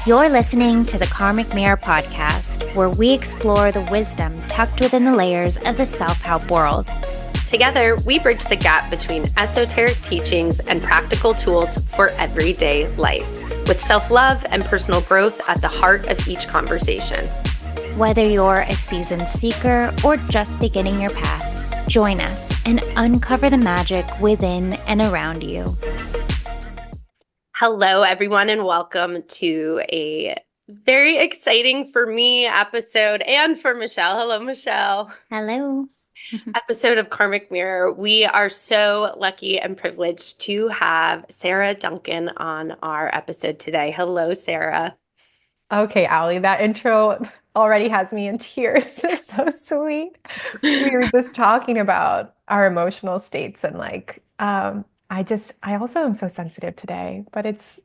You're listening to the Karmic Mirror podcast, where we explore the wisdom tucked within the layers of the self-help world. Together, we bridge the gap between esoteric teachings and practical tools for everyday life, with self-love and personal growth at the heart of each conversation. Whether you're a seasoned seeker or just beginning your path, join us and uncover the magic within and around you. Hello, everyone, and welcome to a very exciting for me episode and for Michelle. Hello, Michelle. Hello. Episode of Karmic Mirror. We are so lucky and privileged to have Sarah Duncan on our episode today. Hello, Sarah. Okay, Allie, that intro already has me in tears. So sweet. We were just talking about our emotional states and I also am so sensitive today, but it's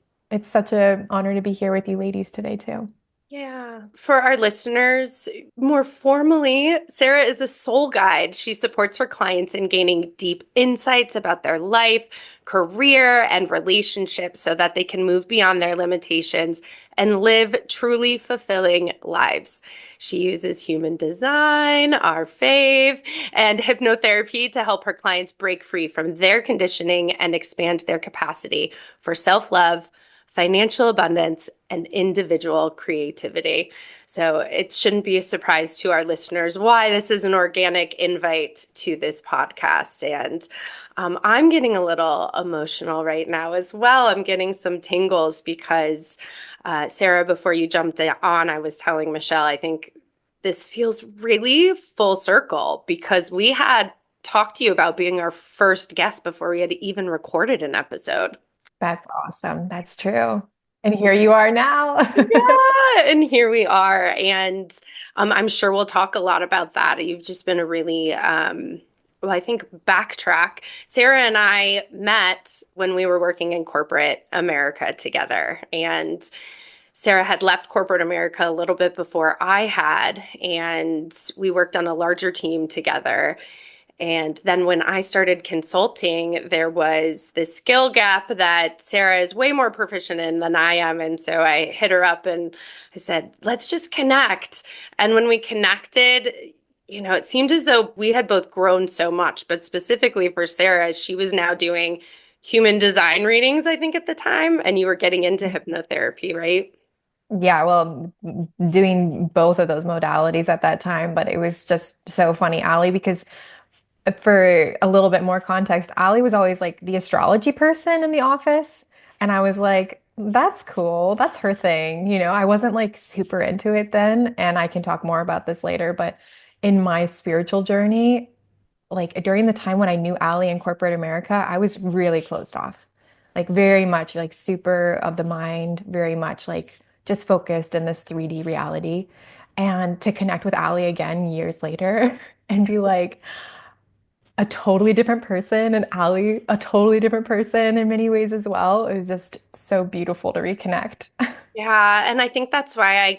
such an honor to be here with you ladies today too. Yeah. For our listeners, more formally, Sarah is a soul guide. She supports her clients in gaining deep insights about their life, career, and relationships so that they can move beyond their limitations and live truly fulfilling lives. She uses human design, our fave, and hypnotherapy to help her clients break free from their conditioning and expand their capacity for self-love, financial abundance, and individual creativity. So it shouldn't be a surprise to our listeners why this is an organic invite to this podcast. And I'm getting a little emotional right now as well. I'm getting some tingles because, Sarah, before you jumped on, I was telling Michelle, I think this feels really full circle because we had talked to you about being our first guest before we had even recorded an episode. That's awesome. That's true. And here you are now. Yeah, and here we are. And I'm sure we'll talk a lot about that. You've just been a really, I think backtrack. Sarah and I met when we were working in corporate America together. And Sarah had left corporate America a little bit before I had, and we worked on a larger team together. And then when I started consulting, there was this skill gap that Sarah is way more proficient in than I am. And so I hit her up and I said, let's just connect. And when we connected, it seemed as though we had both grown so much, but specifically for Sarah, she was now doing human design readings, I think at the time, and you were getting into hypnotherapy, right? Yeah, well, doing both of those modalities at that time, but it was just so funny, Allie, because for a little bit more context, Allie was always like the astrology person in the office. And I was like, that's cool. That's her thing. I wasn't like super into it then. And I can talk more about this later. But in my spiritual journey, like during the time when I knew Allie in corporate America, I was really closed off, like very much like super of the mind, very much like just focused in this 3D reality. And to connect with Allie again years later and be like, a totally different person, and Allie, a totally different person in many ways as well. It was just so beautiful to reconnect. Yeah, and I think that's why I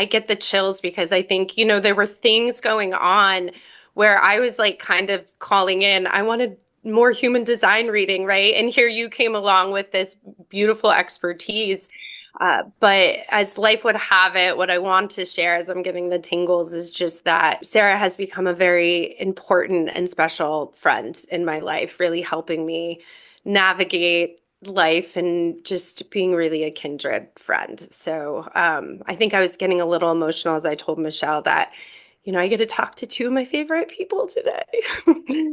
get the chills because I think, there were things going on where I was like kind of calling in. I wanted more human design reading, right? And here you came along with this beautiful expertise. But as life would have it, what I want to share as I'm getting the tingles is just that Sarah has become a very important and special friend in my life, really helping me navigate life and just being really a kindred friend. So I think I was getting a little emotional as I told Michelle that, I get to talk to two of my favorite people today.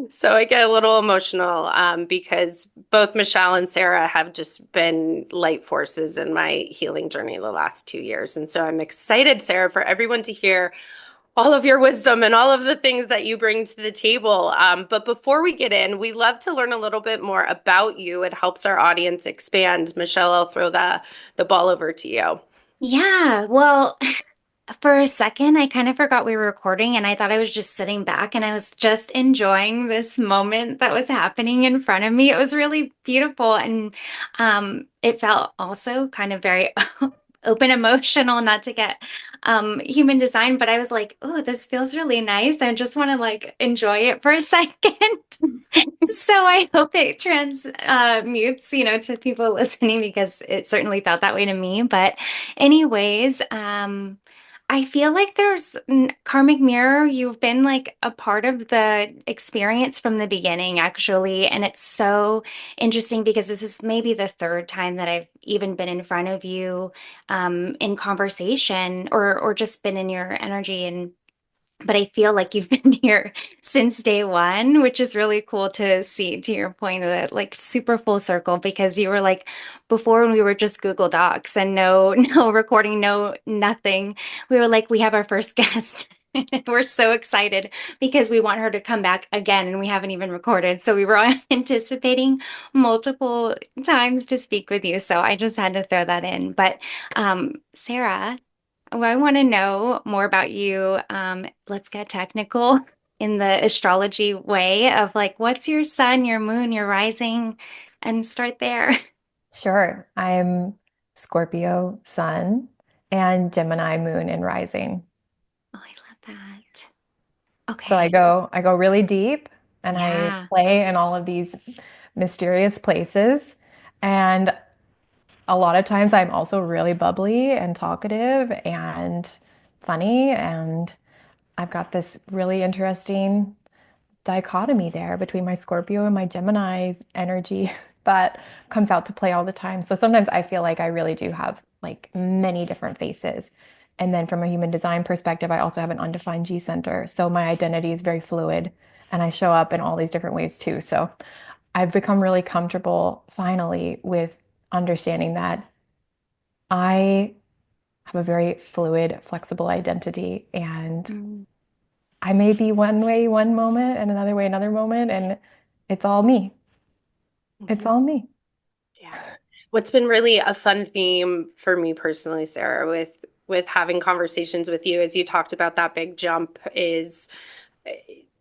So I get a little emotional because both Michelle and Sarah have just been light forces in my healing journey the last 2 years. And so I'm excited, Sarah, for everyone to hear all of your wisdom and all of the things that you bring to the table. But before we get in, we love to learn a little bit more about you. It helps our audience expand. Michelle, I'll throw the ball over to you. Yeah, well, for a second, I kind of forgot we were recording and I thought I was just sitting back and I was just enjoying this moment that was happening in front of me. It was really beautiful and it felt also kind of very open emotional, not to get human design, but I was like, oh, this feels really nice. I just want to like enjoy it for a second. So I hope it transmutes, to people listening because it certainly felt that way to me. But anyways, I feel like there's Karmic Mirror, you've been like a part of the experience from the beginning, actually. And it's so interesting because this is maybe the third time that I've even been in front of you in conversation or just been in your energy. And but I feel like you've been here since day one, which is really cool to see, to your point of that, like super full circle, because you were like before when we were just Google Docs and no, no recording, no nothing. We were like, we have our first guest. We're so excited because we want her to come back again and we haven't even recorded. So we were anticipating multiple times to speak with you. So I just had to throw that in. But Sarah, well, I want to know more about you. Let's get technical in the astrology way of like, what's your sun, your moon, your rising, and start there. Sure. I'm Scorpio sun and Gemini moon and rising. Oh, I love that. So I Okay. go I go really deep and I Yeah. play in all of these mysterious places. And a lot of times I'm also really bubbly and talkative and funny. And I've got this really interesting dichotomy there between my Scorpio and my Gemini's energy that comes out to play all the time. So sometimes I feel like I really do have like many different faces. And then from a human design perspective, I also have an undefined G center. So my identity is very fluid and I show up in all these different ways too. So I've become really comfortable finally with understanding that I have a very fluid, flexible identity and Mm-hmm. I may be one way one moment and another way another moment, and it's all me. It's all me. Yeah. What's been really a fun theme for me personally, Sarah, with having conversations with you as you talked about that big jump is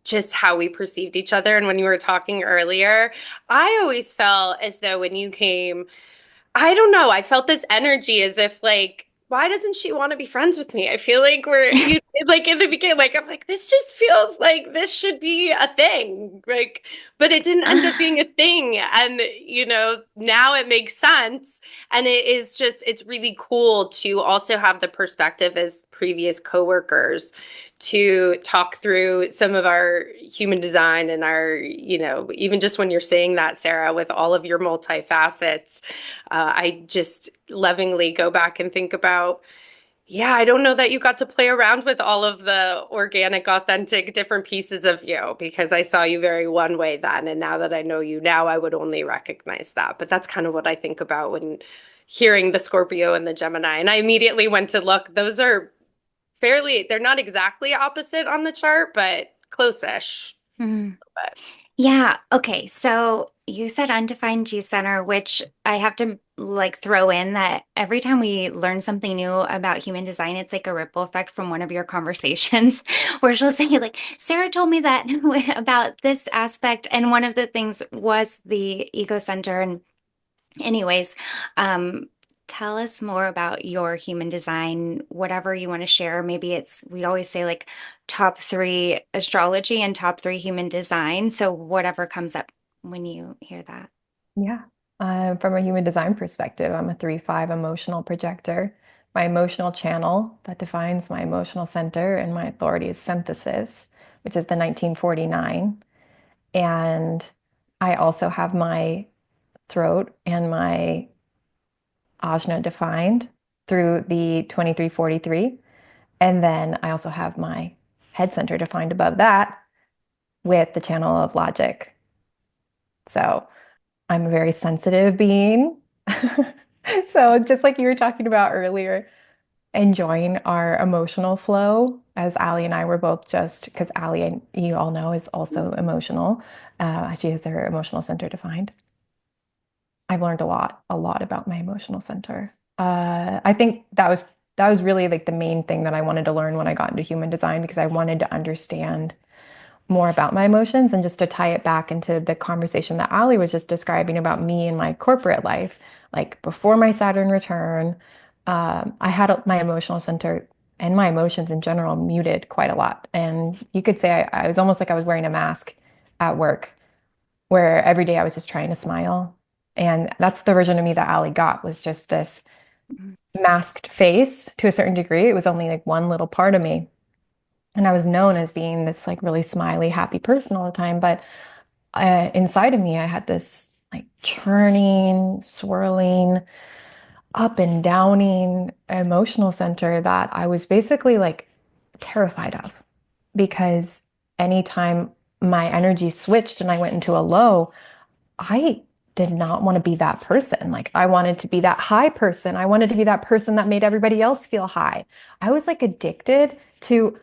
just how we perceived each other. And when you were talking earlier, I always felt as though when you came, I don't know. I felt this energy as if like, why doesn't she want to be friends with me? I feel like we're you like in the beginning, like I'm like, this just feels like this should be a thing. Like, but it didn't end up being a thing. And now it makes sense. And it is just, it's really cool to also have the perspective as previous coworkers to talk through some of our human design and our, even just when you're saying that, Sarah, with all of your multifacets, I just lovingly go back and think about, yeah, I don't know that you got to play around with all of the organic, authentic, different pieces of you because I saw you very one way then. And now that I know you now, I would only recognize that. But that's kind of what I think about when hearing the Scorpio and the Gemini. And I immediately went to look, those are they're not exactly opposite on the chart, but close-ish. Mm. But Yeah. Okay. So you said undefined G center, which I have to like throw in that every time we learn something new about human design, it's like a ripple effect from one of your conversations where she'll say, like, Sarah told me that about this aspect. And one of the things was the ego center. And anyways, um, tell us more about your human design, whatever you want to share. Maybe we always say like top three astrology and top three human design. So whatever comes up when you hear that. Yeah. From a human design perspective, I'm a 3-5 emotional projector. My emotional channel that defines my emotional center and my authority is synthesis, which is the 1949. And I also have my throat and my ajna defined through the 2343. And then I also have my head center defined above that with the channel of logic. So I'm a very sensitive being. So just like you were talking about earlier, enjoying our emotional flow, as Ali and I were both just, because Ali, you all know, is also emotional. She has her emotional center defined. I've learned a lot about my emotional center. I think that was really like the main thing that I wanted to learn when I got into human design because I wanted to understand more about my emotions and just to tie it back into the conversation that Ali was just describing about me and my corporate life, like before my Saturn return, I had my emotional center and my emotions in general muted quite a lot. And you could say I was almost like I was wearing a mask at work, where every day I was just trying to smile. And that's the version of me that Ali got, was just this masked face to a certain degree. It was only like one little part of me. And I was known as being this like really smiley, happy person all the time. But inside of me, I had this like churning, swirling, up and downing emotional center that I was basically like terrified of, because anytime my energy switched and I went into a low, I did not want to be that person. Like I wanted to be that high person. I wanted to be that person that made everybody else feel high. I was like addicted to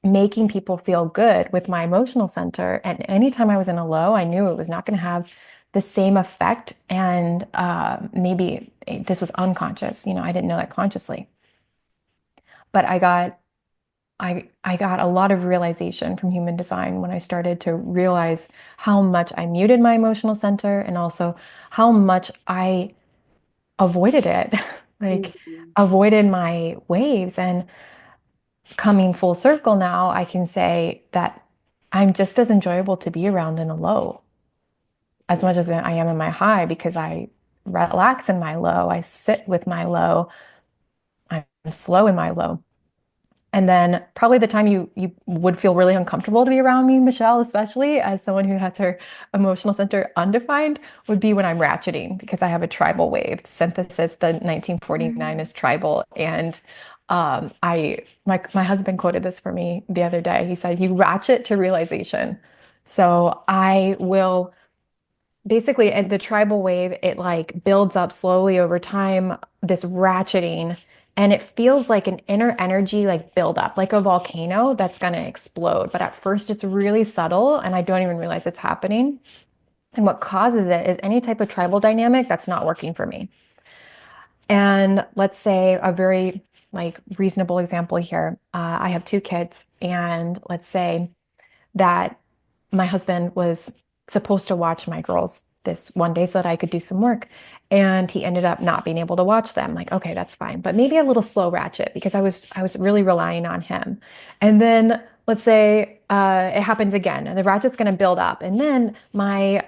making people feel good with my emotional center. And anytime I was in a low, I knew it was not going to have the same effect. And maybe this was unconscious. I didn't know that consciously, but I got a lot of realization from human design when I started to realize how much I muted my emotional center and also how much I avoided it, like Mhm. avoided my waves. And coming full circle now, I can say that I'm just as enjoyable to be around in a low as much as I am in my high, because I relax in my low, I sit with my low, I'm slow in my low. And then probably the time you would feel really uncomfortable to be around me, Michelle, especially as someone who has her emotional center undefined, would be when I'm ratcheting, because I have a tribal wave synthesis. The 1949 Mm. is tribal, and my husband quoted this for me the other day. He said, "You ratchet to realization." So I will basically, at the tribal wave, it like builds up slowly over time, this ratcheting, and it feels like an inner energy like build up, like a volcano that's going to explode. But at first, it's really subtle, and I don't even realize it's happening. And what causes it is any type of tribal dynamic that's not working for me. And let's say a very like reasonable example here. I have two kids, and let's say that my husband was supposed to watch my girls this one day so that I could do some work. And he ended up not being able to watch them. Like, okay, that's fine. But maybe a little slow ratchet, because I was really relying on him. And then let's say it happens again, and the ratchet's going to build up. And then my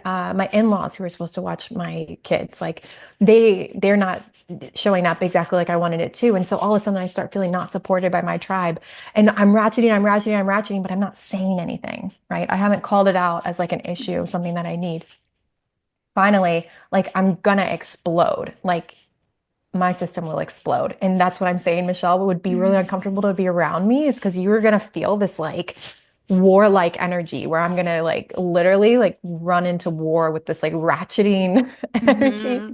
in-laws, who are supposed to watch my kids, like they're not showing up exactly like I wanted it to. And so all of a sudden I start feeling not supported by my tribe. And I'm ratcheting, but I'm not saying anything, right? I haven't called it out as like an issue, something that I need. Finally, like I'm gonna explode. Like my system will explode. And that's what I'm saying, Michelle, would be really Mm. uncomfortable to be around me, is because you're gonna feel this like warlike energy where I'm gonna like literally like run into war with this like ratcheting energy.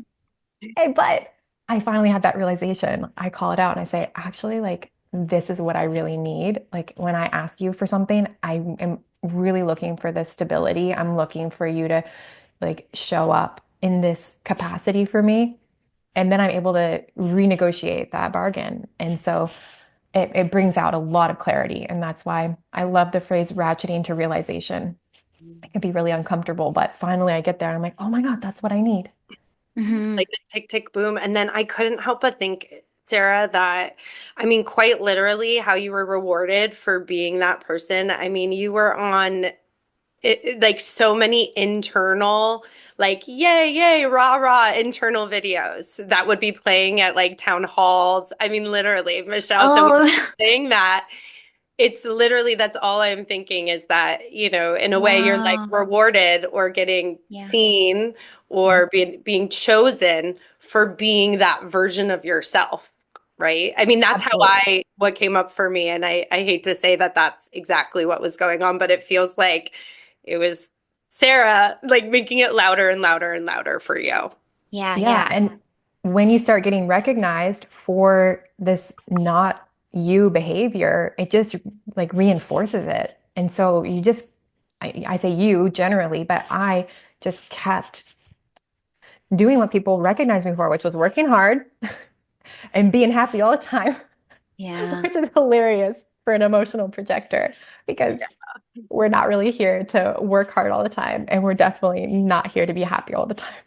Mhm. But I finally had that realization. I call it out and I say, actually, like, this is what I really need. Like, when I ask you for something, I am really looking for this stability. I'm looking for you to like show up in this capacity for me. And then I'm able to renegotiate that bargain. And so it brings out a lot of clarity. And that's why I love the phrase ratcheting to realization. It can be really uncomfortable, but finally I get there and I'm like, oh my God, that's what I need. Like Mhm. the tick tick boom. And then I couldn't help but think, Sarah, that I mean, quite literally, how you were rewarded for being that person. I mean, you were on like so many internal, like yay, yay, rah, rah, internal videos that would be playing at like town halls. I mean, literally, Michelle. So when Oh, you're saying that, it's literally that's all I'm thinking is that, in a way you're like wow. rewarded or getting Yeah. seen or being chosen for being that version of yourself, right? I mean, that's how Absolutely. what came up for me. And I hate to say that that's exactly what was going on, but it feels like it was Sarah like making it louder and louder and louder for you. Yeah, Yeah. yeah. And when you start getting recognized for this not you behavior, it just like reinforces it. And so I say you generally, but I just kept doing what people recognized me for, which was working hard and being happy all the time, Yeah. which is hilarious for an emotional projector, because we're not really here to work hard all the time. And we're definitely not here to be happy all the time.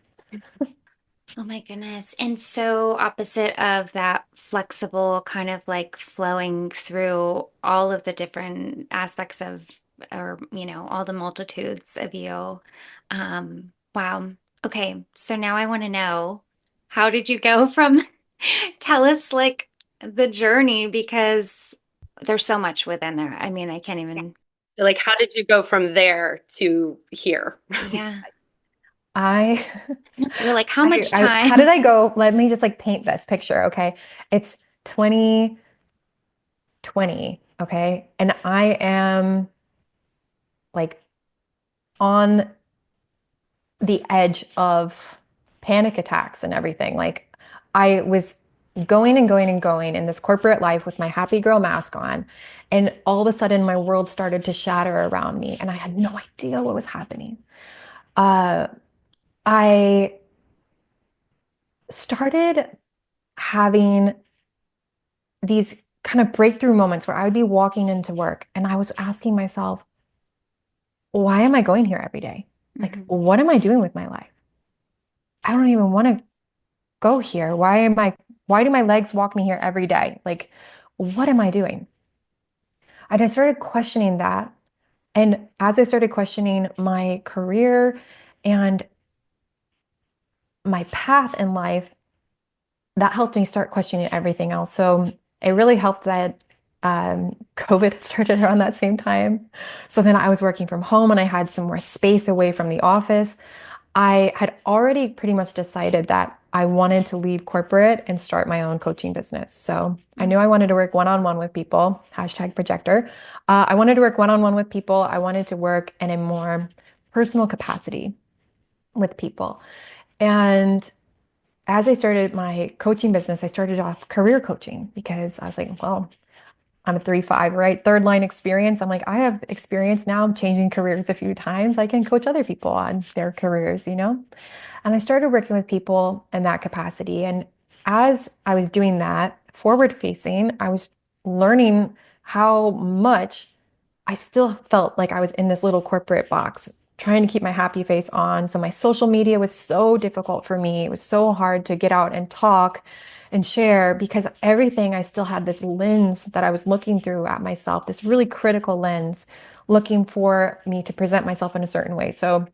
Oh my goodness. And so opposite of that flexible kind of like flowing through all of the different aspects of, or, all the multitudes of you. Wow. Okay. So now I want to know, how did you go from, tell us like the journey, because there's so much within there. I mean, I can't even, So, like, how did you go from there to here? yeah. I You're like, how much how did time? I go? Let me just like paint this picture, okay? It's 2020, okay? And I am like on the edge of panic attacks and everything. Like I was going and going and going in this corporate life with my happy girl mask on, and all of a sudden my world started to shatter around me, and I had no idea what was happening. Uh, I started having these kind of breakthrough moments where I would be walking into work and I was asking myself, why am I going here every day? Like, Mhm. what am I doing with my life? I don't even want to go here. Why do my legs walk me here every day? Like, what am I doing? And I started questioning that. And as I started questioning my career and my path in life, that helped me start questioning everything else. So it really helped that COVID started around that same time. So then I was working from home and I had some more space away from the office. I had already pretty much decided that I wanted to leave corporate and start my own coaching business. So I knew I wanted to work one-on-one with people, hashtag projector. I wanted to work one-on-one with people. I wanted to work in a more personal capacity with people. And as I started my coaching business, I started off career coaching because I was like, well, I'm a 3-5, right? Third line experience. I'm like, I have experience now. I'm changing careers a few times. I can coach other people on their careers, you know? And I started working with people in that capacity. And as I was doing that, forward facing, I was learning how much I still felt like I was in this little corporate box, trying to keep my happy face on. So my social media was so difficult for me. It was so hard to get out and talk and share because everything, I still had this lens that I was looking through at myself, this really critical lens, looking for me to present myself in a certain way. So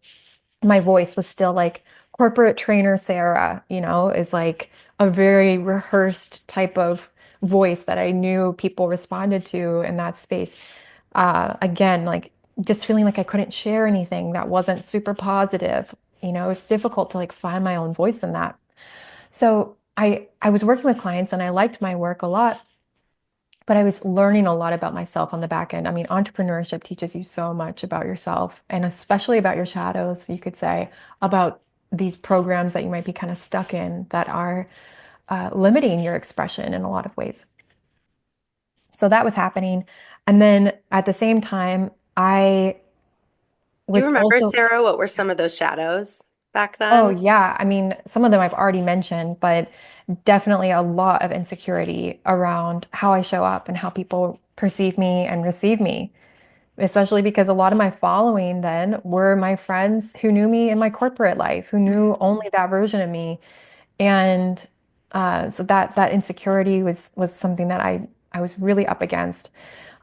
my voice was still like corporate trainer Sarah, is like a very rehearsed type of voice that I knew people responded to in that space. Again, like just feeling like I couldn't share anything that wasn't super positive. It's difficult to like find my own voice in that. So I was working with clients and I liked my work a lot, but I was learning a lot about myself on the back end. I mean, entrepreneurship teaches you so much about yourself and especially about your shadows, you could say, about these programs that you might be kind of stuck in that are limiting your expression in a lot of ways. So that was happening. And then at the same time, I Do you was remember, also, Sarah, what were some of those shadows back oh, then? yeah. I mean, some of them I've already mentioned, but definitely a lot of insecurity around how I show up and how people perceive me and receive me, especially because a lot of my following then were my friends who knew me in my corporate life, who knew only Mhm. that version of me. And so that insecurity was something that I was really up against.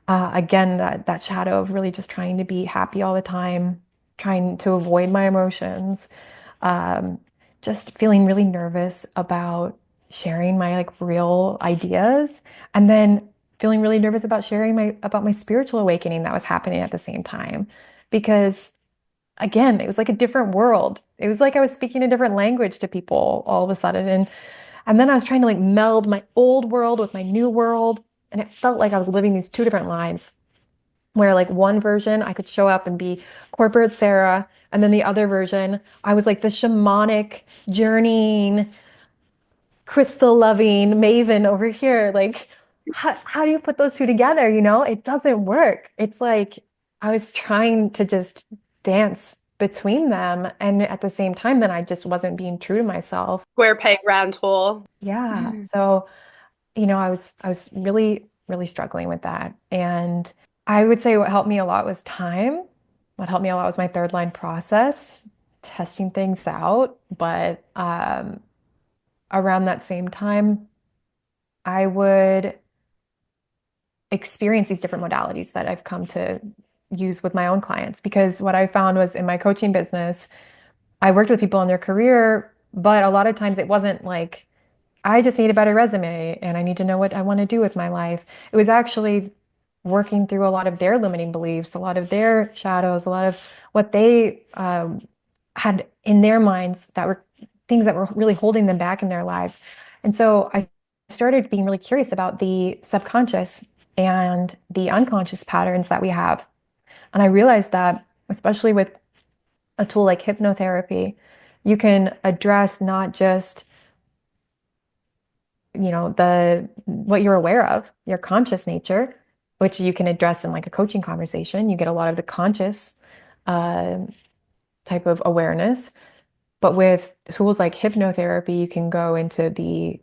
Again, that shadow of really just trying to be happy all the time, trying to avoid my emotions, um, just feeling really nervous about sharing my like real ideas, and then feeling really nervous about sharing my about my spiritual awakening that was happening at the same time, because again, it was like a different world. It was like I was speaking a different language to people all of a sudden, and then I was trying to like meld my old world with my new world, and it felt like I was living these two different lives where like one version I could show up and be corporate Sarah, and then the other version I was like the shamanic, journeying, crystal loving maven over here. Like, how do you put those two together? It doesn't work. It's like I was trying to just dance between them, and at the same time, then I just wasn't being true to myself. Square peg, round hole. Yeah. So I was really, really struggling with that. And I would say what helped me a lot was time. What helped me a lot was my third line process, testing things out. But around that same time, I would experience these different modalities that I've come to use with my own clients. Because what I found was in my coaching business, I worked with people in their career, but a lot of times it wasn't like, I just need a better resume and I need to know what I want to do with my life. It was actually working through a lot of their limiting beliefs, a lot of their shadows, a lot of what they had in their minds that were things that were really holding them back in their lives. And so I started being really curious about the subconscious and the unconscious patterns that we have. And I realized that, especially with a tool like hypnotherapy, you can address not just, the what you're aware of, your conscious nature, which you can address in like a coaching conversation. You get a lot of the conscious uh, type of awareness. But with tools like hypnotherapy, you can go into the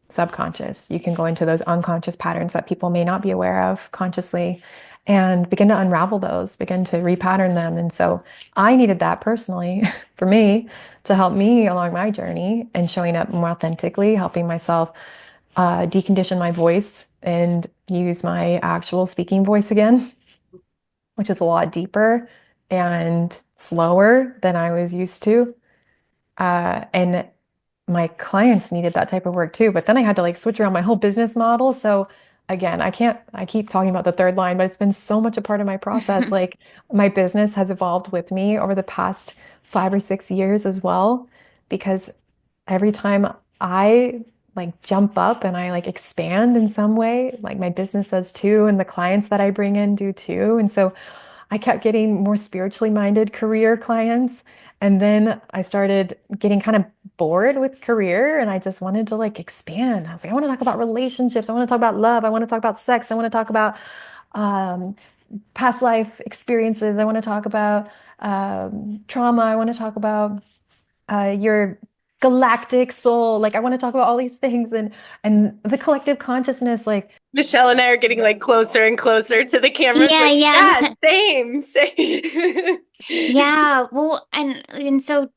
subconscious. You can go into those unconscious patterns that people may not be aware of consciously and begin to unravel those, begin to repattern them. And so I needed that personally for me to help me along my journey and showing up more authentically, helping myself decondition my voice and use my actual speaking voice again, which is a lot deeper and slower than I was used to. And my clients needed that type of work too. But then I had to like switch around my whole business model. So again, I keep talking about the third line, but it's been so much a part of my process. Like my business has evolved with me over the past 5 or 6 years as well, because every time I like jump up and I like expand in some way, like my business does too, and the clients that I bring in do too. And so I kept getting more spiritually minded career clients. And then I started getting kind of bored with career and I just wanted to like expand. I was like, I want to talk about relationships. I want to talk about love. I want to talk about sex. I want to talk about um, past life experiences. I want to talk about trauma. I want to talk about your galactic soul. Like I want to talk about all these things and the collective consciousness. Like, Michelle and I are getting like closer and closer to the cameras, Yeah, like, yeah, yeah. same, same. Yeah. Well, and so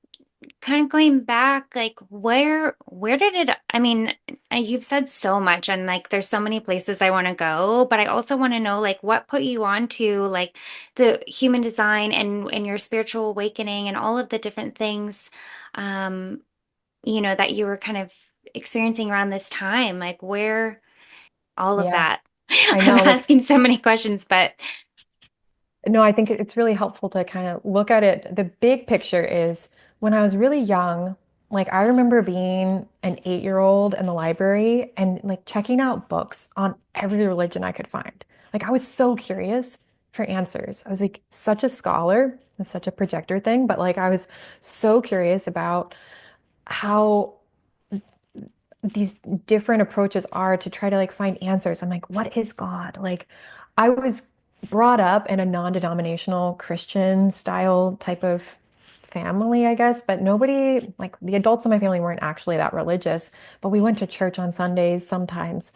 kind of going back, like where did it, I mean, you've said so much and like there's so many places I want to go, but I also want to know like what put you on to like the human design and your spiritual awakening and all of the different things um that you were kind of experiencing around this time, like where all of yeah, that. I I'm know it's asking so many questions, but No, I think it's really helpful to kind of look at it. The big picture is when I was really young, like I remember being an 8-year-old in the library and like checking out books on every religion I could find. Like I was so curious for answers. I was like such a scholar, it's such a projector thing, but like I was so curious about how these different approaches are to try to like find answers. I'm like, what is God? Like, I was brought up in a non-denominational Christian style type of family, I guess, but nobody, like the adults in my family weren't actually that religious, but we went to church on Sundays sometimes.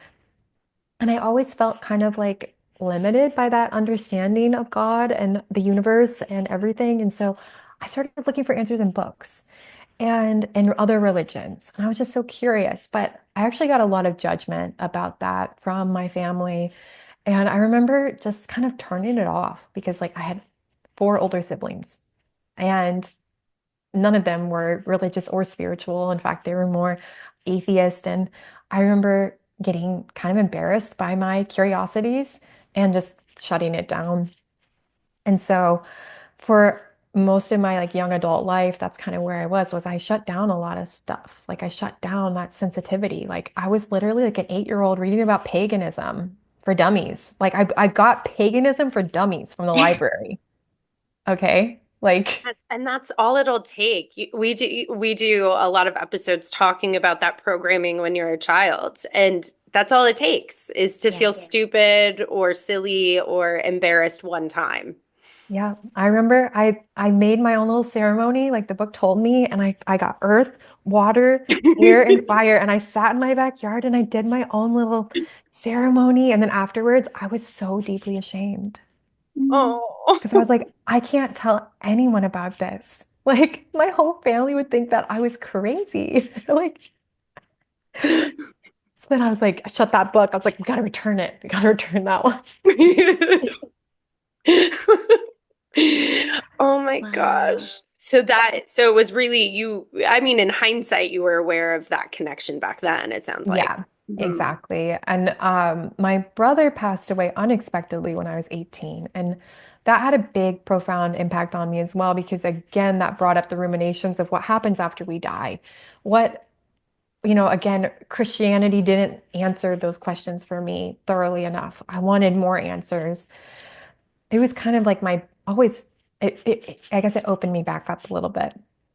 And I always felt kind of like limited by that understanding of God and the universe and everything. And so I started looking for answers in books and in other religions. And I was just so curious, but I actually got a lot of judgment about that from my family. And I remember just kind of turning it off because like I had 4 older siblings and none of them were religious or spiritual. In fact, they were more atheist. And I remember getting kind of embarrassed by my curiosities and just shutting it down. And so for most of my like young adult life, that's kind of where I was I shut down a lot of stuff. Like I shut down that sensitivity. Like I was literally like an 8-year-old reading about paganism for dummies. Like I got paganism for dummies from the library. Okay. Like, And that's all it'll take. We do a lot of episodes talking about that programming when you're a child, and that's all it takes is to yeah. feel stupid or silly or embarrassed one time. yeah, I remember I made my own little ceremony, like the book told me, and I got earth, water, air, and fire, and I sat in my backyard and I did my own little ceremony. And then afterwards, I was so deeply ashamed Mm. Oh. because I was like, I can't tell anyone about this. Like my whole family would think that I was crazy. Like, So then I was like, I shut that book. I was like, we gotta return it. We gotta return that one. Oh my Wow. gosh. So it was really you, I mean, in hindsight, you were aware of that connection back then, it sounds like. Yeah, Mhm. exactly. And my brother passed away unexpectedly when I was 18. And that had a big, profound impact on me as well, because again, that brought up the ruminations of what happens after we die. What, again, Christianity didn't answer those questions for me thoroughly enough. I wanted more answers. It was kind of like my always, I guess it opened me back up a little bit.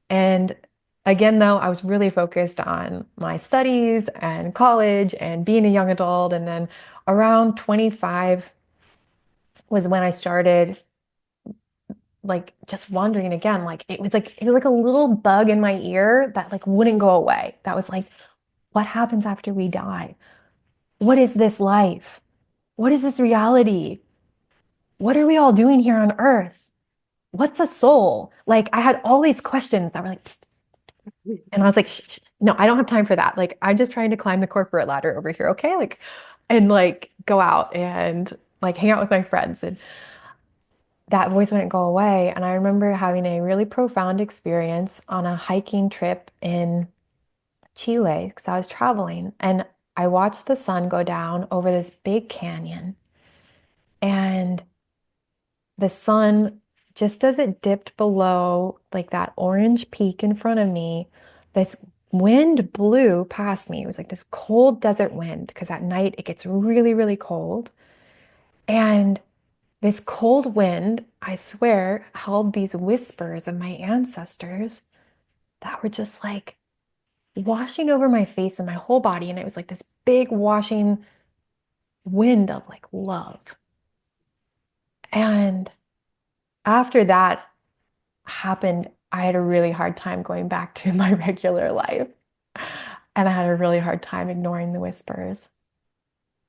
And again, though, I was really focused on my studies and college and being a young adult. And then around 25 was when I started like just wandering again. Like it was like a little bug in my ear that like wouldn't go away. That was like, what happens after we die? What is this life? What is this reality? What are we all doing here on earth? What's a soul? Like I had all these questions that were like, "Psst," and I was like, shh, shh, no, I don't have time for that. Like I'm just trying to climb the corporate ladder over here, okay? Like, and like go out and like hang out with my friends. And that voice wouldn't go away. And I remember having a really profound experience on a hiking trip in Chile because I was traveling and I watched the sun go down over this big canyon. And the sun, just as it dipped below like that orange peak in front of me, this wind blew past me. It was like this cold desert wind because at night it gets really, really cold. And this cold wind, I swear, held these whispers of my ancestors that were just like washing over my face and my whole body. And it was like this big washing wind of like love. And after that, happened, I had a really hard time going back to my regular life. And I had a really hard time ignoring the whispers.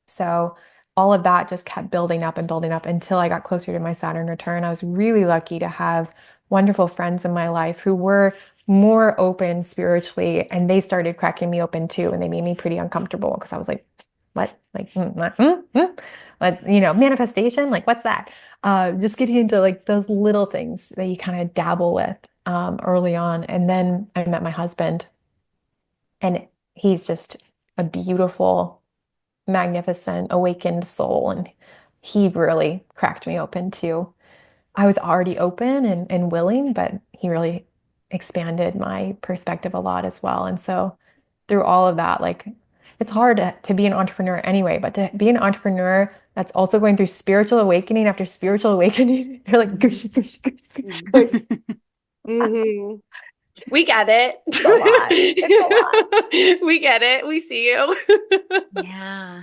So all of that just kept building up until I got closer to my Saturn return. I was really lucky to have wonderful friends in my life who were more open spiritually, and they started cracking me open too. And they made me pretty uncomfortable because I was like, what? Like, what, manifestation? Like, what's that? Just getting into like those little things that you kind of dabble with early on. And then I met my husband, and he's just a beautiful, magnificent, awakened soul. And he really cracked me open too. I was already open and willing, but he really expanded my perspective a lot as well. And so through all of that, like it's hard to be an entrepreneur anyway, but to be an entrepreneur that's also going through spiritual awakening after spiritual awakening, you're like, gooshy, gooshy, gooshy, gooshy. Like, Mhm. We get it. it's a lot. It's a lot. We get it. We see you. Yeah.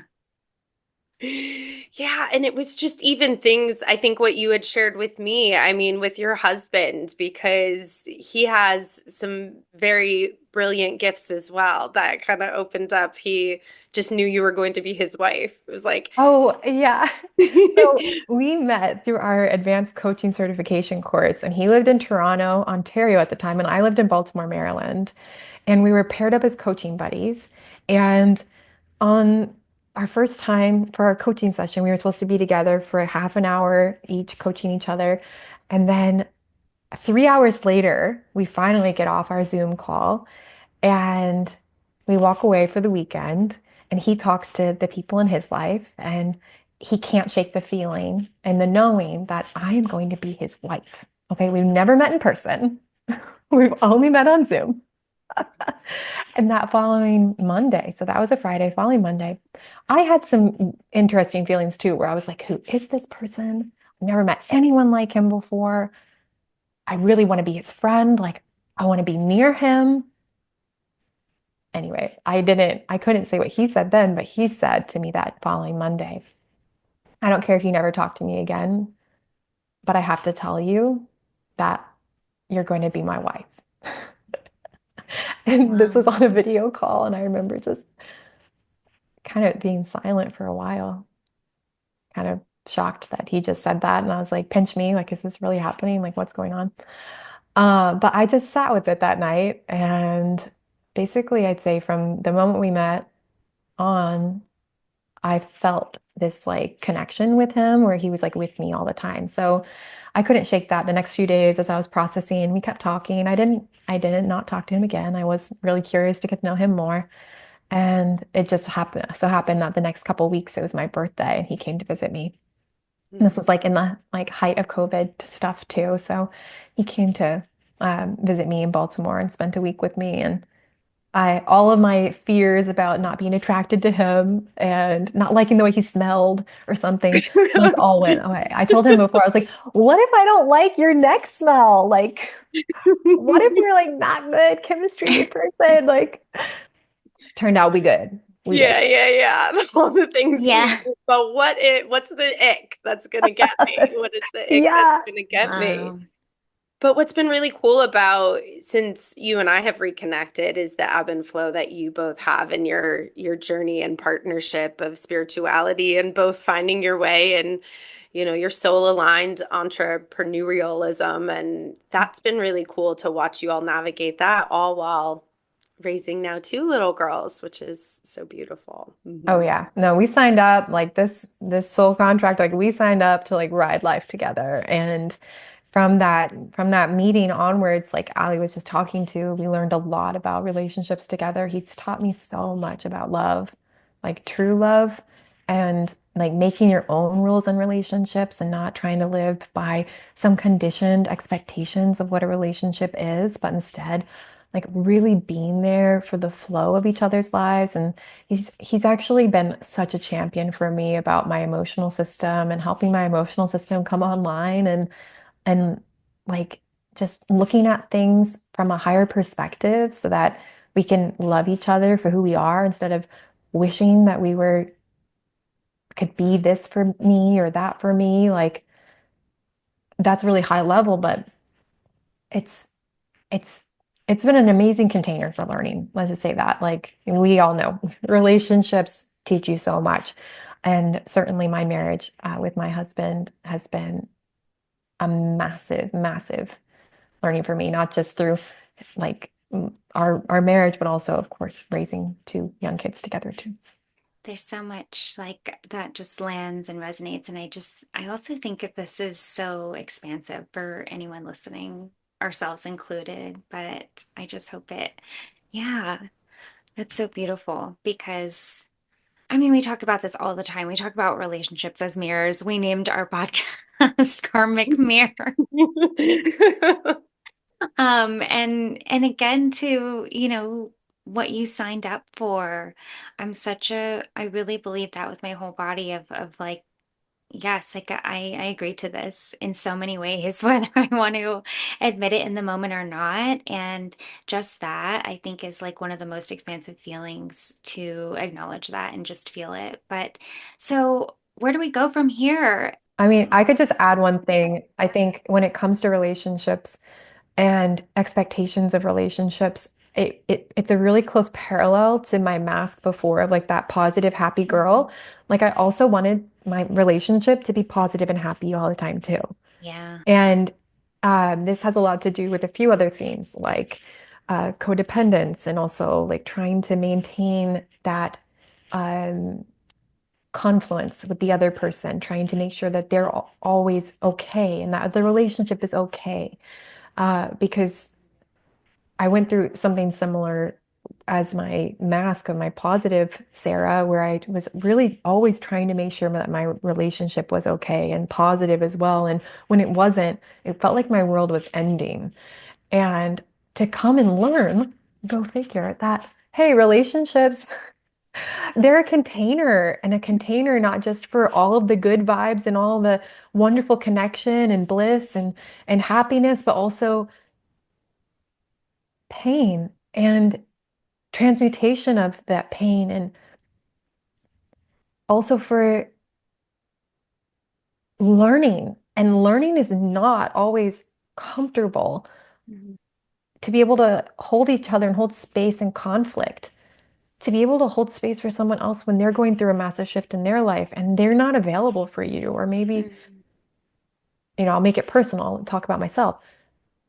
Yeah, and it was just even things, I think what you had shared with me, I mean, with your husband, because he has some very brilliant gifts as well that kind of opened up. He just knew you were going to be his wife. It was like, Oh, yeah. So we met through our advanced coaching certification course, and he lived in Toronto, Ontario at the time, and I lived in Baltimore, Maryland. And we were paired up as coaching buddies. And on our first time for our coaching session, we were supposed to be together for a half an hour each, coaching each other. And then 3 hours later, we finally get off our Zoom call and we walk away for the weekend. And he talks to the people in his life, and he can't shake the feeling and the knowing that I am going to be his wife. Okay, we've never met in person. We've only met on Zoom. And that following Monday, so that was a Friday, following Monday, I had some interesting feelings too, where I was like, who is this person? I've never met anyone like him before. I really want to be his friend. Like, I want to be near him. Anyway, I couldn't say what he said then, but he said to me that following Monday, I don't care if you never talk to me again, but I have to tell you that you're going to be my wife. And this was Wow. on a video call, and I remember just kind of being silent for a while, kind of shocked that he just said that. And I was like, pinch me, like, is this really happening? Like, what's going on? But I just sat with it that night, and basically, I'd say from the moment we met on, I felt this like connection with him where he was like with me all the time. So I couldn't shake that. The next few days as I was processing, we kept talking. I didn't not talk to him again. I was really curious to get to know him more. And it just happened that the next couple weeks it was my birthday and he came to visit me. And this Mm. was like in the like height of COVID stuff too. So he came to visit me in Baltimore and spent a week with me. And all of my fears about not being attracted to him and not liking the way he smelled or something, those all went away. I told him before, I was like, what if I don't like your neck smell? Like, what if we're like not good chemistry in person? Like, turned out we good. We good. Yeah, yeah, yeah. All the things we Yeah. do. But what's the ick that's gonna get me? What is the ick that's Yeah. gonna get me? Wow. But what's been really cool about since you and I have reconnected is the ebb and flow that you both have in your journey and partnership of spirituality and both finding your way and your soul aligned entrepreneurialism, and that's been really cool to watch you all navigate that all while raising now two little girls, which is so beautiful. Oh Mhm. yeah. No, we signed up like this soul contract, like we signed up to like ride life together. And from that meeting onwards, like Ali was just talking to, we learned a lot about relationships together. He's taught me so much about love, like true love, and like making your own rules in relationships and not trying to live by some conditioned expectations of what a relationship is, but instead like really being there for the flow of each other's lives. And he's actually been such a champion for me about my emotional system and helping my emotional system come online and like just looking at things from a higher perspective so that we can love each other for who we are instead of wishing that we were could be this for me or that for me. Like that's really high level, but it's it's it's been an amazing container for learning. Let's just say that. Like we all know relationships teach you so much. And certainly my marriage with my husband has been a massive, massive learning for me, not just through like our marriage, but also, of course, raising two young kids together too. There's so much like that just lands and resonates. And I also think that this is so expansive for anyone listening, ourselves included. But I just hope yeah, that's so beautiful because I mean, we talk about this all the time. We talk about relationships as mirrors. We named our podcast Karmic Mirror. And again to, what you signed up for. I really believe that with my whole body of like, yes, like I agree to this in so many ways, whether I want to admit it in the moment or not. And just that I think is like one of the most expansive feelings to acknowledge that and just feel it. But so where do we go from here? I mean, I could just add one thing. I think when it comes to relationships and expectations of relationships, it's a really close parallel to my mask before of like that positive, happy Mhm. girl. Like I also wanted my relationship to be positive and happy all the time too. Yeah. And this has a lot to do with a few other themes like codependence and also like trying to maintain that um, confluence with the other person, trying to make sure that they're always okay and that the relationship is okay. Because I went through something similar as my mask of my positive Sarah, where I was really always trying to make sure that my relationship was okay and positive as well. And when it wasn't, it felt like my world was ending. And to come and learn, go figure that, hey, relationships, they're a container and a container not just for all of the good vibes and all the wonderful connection and bliss and happiness, but also pain and transmutation of that pain and also for learning. And learning is not always comfortable Mhm. to be able to hold each other and hold space in conflict, to be able to hold space for someone else when they're going through a massive shift in their life and they're not available for you. Or maybe, Mhm. I'll make it personal and talk about myself.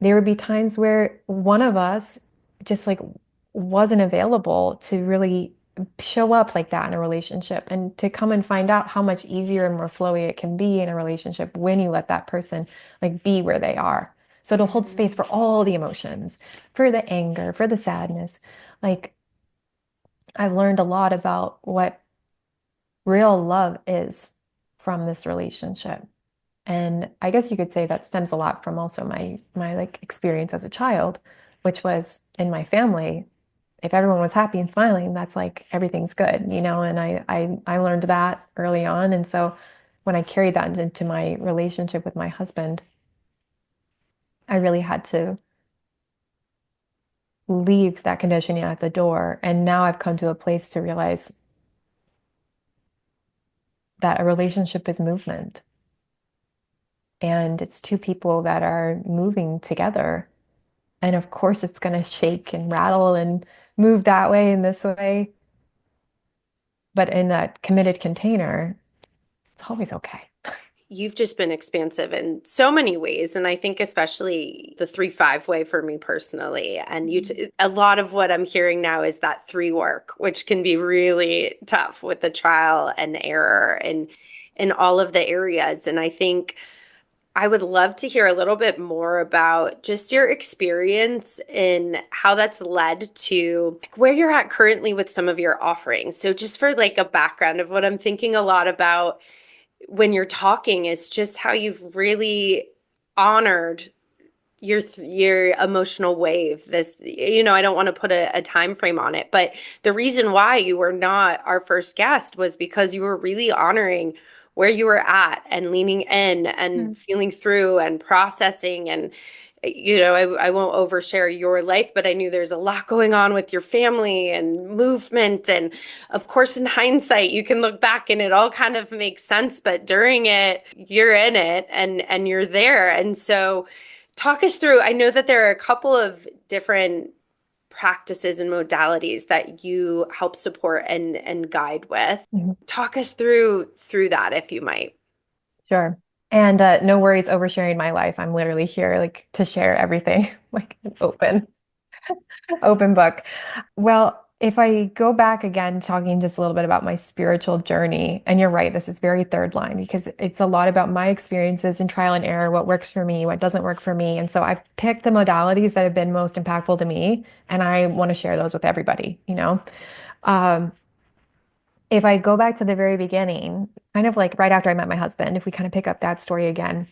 There would be times where one of us just like wasn't available to really show up like that in a relationship and to come and find out how much easier and more flowy it can be in a relationship when you let that person like be where they are. So it'll hold space for all the emotions, for the anger, for the sadness. Like I've learned a lot about what real love is from this relationship. And I guess you could say that stems a lot from also my like experience as a child, which was in my family. If everyone was happy and smiling, that's like everything's good, you know, and I learned that early on. And so when I carried that into my relationship with my husband, I really had to leave that conditioning at the door. And now I've come to a place to realize that a relationship is movement. And it's two people that are moving together. And of course, it's going to shake and rattle and move that way and this way. But in that committed container, it's always okay. You've just been expansive in so many ways. And I think especially the 3-5 way for me personally. And a lot of what I'm hearing now is that 3 work, which can be really tough with the trial and error and in all of the areas. And I think I would love to hear a little bit more about just your experience in how that's led to where you're at currently with some of your offerings. So just for like a background of what I'm thinking a lot about when you're talking is just how you've really honored your emotional wave. This, I don't want to put a time frame on it, but the reason why you were not our first guest was because you were really honoring where you were at and leaning in and feeling through and processing. And I won't overshare your life, but I knew there's a lot going on with your family and movement. And of course, in hindsight, you can look back and it all kind of makes sense. But during it, you're in it and you're there. And so talk us through. I know that there are a couple of different practices and modalities that you help support and guide with. Mhm. Talk us through that if you might. Sure. And no worries oversharing my life. I'm literally here like to share everything, like open book. Well, if I go back again, talking just a little bit about my spiritual journey, and you're right, this is very third line because it's a lot about my experiences and trial and error, what works for me, what doesn't work for me. And so I've picked the modalities that have been most impactful to me, and I want to share those with everybody, you know? Um, if I go back to the very beginning, kind of like right after I met my husband, if we kind of pick up that story again,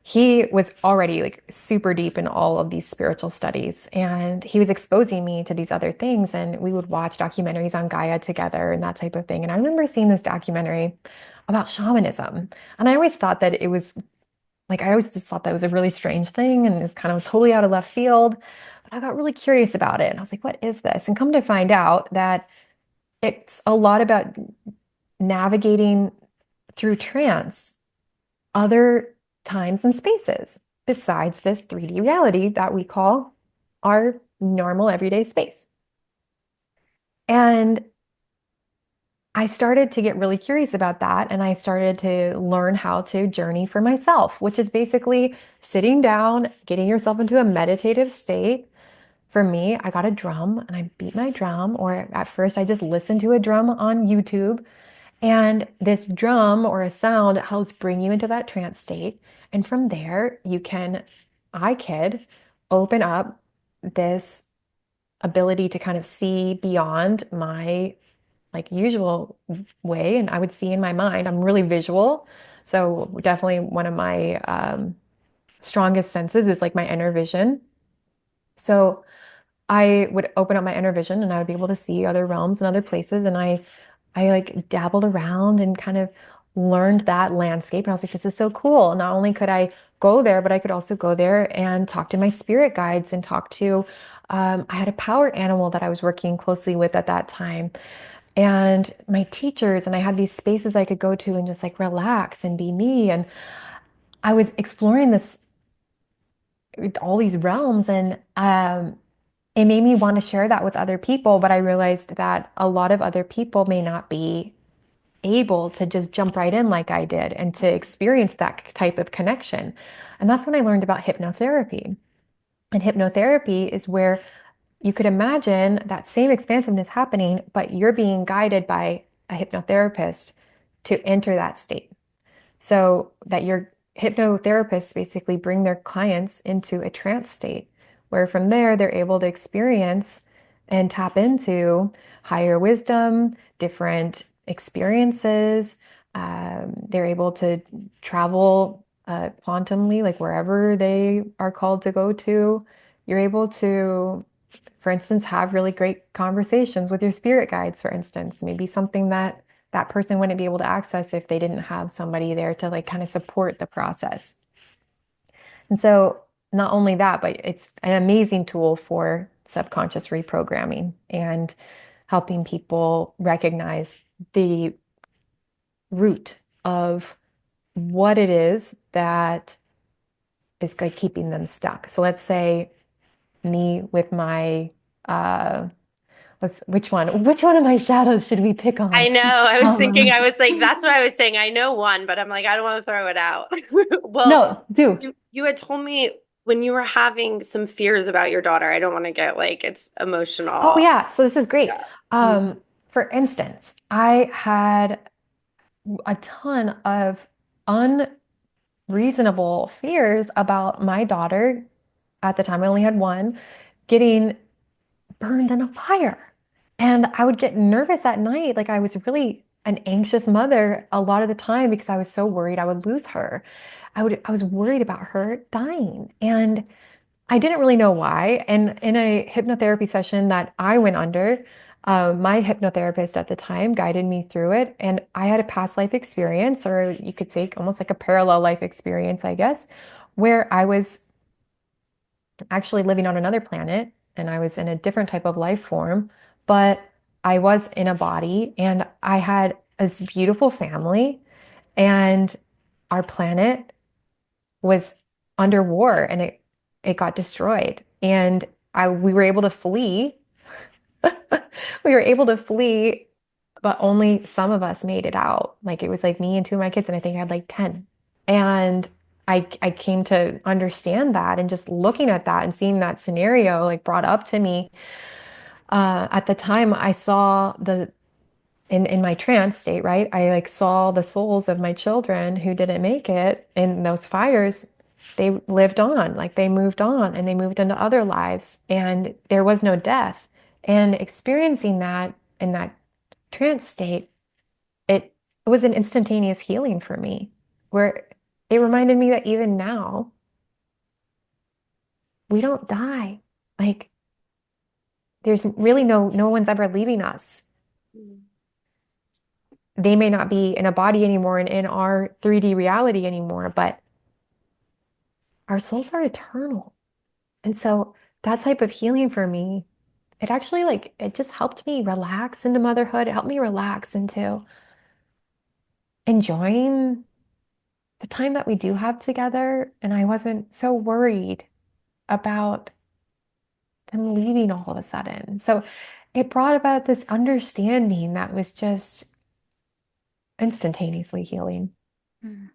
he was already like super deep in all of these spiritual studies and he was exposing me to these other things. And we would watch documentaries on Gaia together and that type of thing. And I remember seeing this documentary about shamanism. And I always thought that it was like, I always just thought that was a really strange thing and it was kind of totally out of left field. But I got really curious about it. And I was like, what is this? And come to find out that it's a lot about navigating through trance other times and spaces besides this 3D reality that we call our normal everyday space. And I started to get really curious about that. And I started to learn how to journey for myself, which is basically sitting down, getting yourself into a meditative state. For me, I got a drum and I beat my drum, or at first I just listened to a drum on YouTube. And this drum or a sound helps bring you into that trance state. And from there, I could open up this ability to kind of see beyond my like usual way. And I would see in my mind, I'm really visual. So definitely one of my strongest senses is like my inner vision. So I would open up my inner vision and I would be able to see other realms and other places. And I like dabbled around and kind of learned that landscape. And I was like, this is so cool. Not only could I go there, but I could also go there and talk to my spirit guides and talk to, I had a power animal that I was working closely with at that time and my teachers. And I had these spaces I could go to and just like relax and be me. And I was exploring all these realms and, it made me want to share that with other people, but I realized that a lot of other people may not be able to just jump right in like I did and to experience that type of connection. And that's when I learned about hypnotherapy. And hypnotherapy is where you could imagine that same expansiveness happening, but you're being guided by a hypnotherapist to enter that state. So that your hypnotherapists basically bring their clients into a trance state, where from there they're able to experience and tap into higher wisdom, different experiences. They're able to travel quantumly, like wherever they are called to go to. You're able to, for instance, have really great conversations with your spirit guides, for instance, maybe something that that person wouldn't be able to access if they didn't have somebody there to like kind of support the process. And so not only that, but it's an amazing tool for subconscious reprogramming and helping people recognize the root of what it is that is like keeping them stuck. So let's say me with my which one of my shadows should we pick on? I know. I was thinking, Um, I was like, that's what I was saying. I know one, but I'm like, I don't want to throw it out. Well, no, do. you had told me when you were having some fears about your daughter. I don't want to get like it's Oh emotional. yeah, so this is great. Yeah. For instance, I had a ton of unreasonable fears about my daughter. At the time, I only had one, getting burned in a fire. And I would get nervous at night. Like I was really an anxious mother a lot of the time because I was so worried I would lose her. I was worried about her dying. And I didn't really know why. And in a hypnotherapy session that I went under, my hypnotherapist at the time guided me through it. And I had a past life experience, or you could say almost like a parallel life experience, I guess, where I was actually living on another planet and I was in a different type of life form, but I was in a body and I had this beautiful family, and our planet was under war and it got destroyed. And we were able to flee. We were able to flee, but only some of us made it out. Like it was like me and two of my kids, and I think I had like 10. And I came to understand that, and just looking at that and seeing that scenario like brought up to me at the time, I saw the in my trance state, right? I like saw the souls of my children who didn't make it in those fires. They lived on, like they moved on and they moved into other lives, and there was no death. And experiencing that in that trance state, it was an instantaneous healing for me, where it reminded me that even now, we don't die. Like there's really no one's ever leaving us. Mhm. They may not be in a body anymore and in our 3D reality anymore, but our souls are eternal. And so that type of healing for me, it actually like it just helped me relax into motherhood. It helped me relax into enjoying the time that we do have together. And I wasn't so worried about them leaving all of a sudden. So it brought about this understanding that was just instantaneously healing. Mm.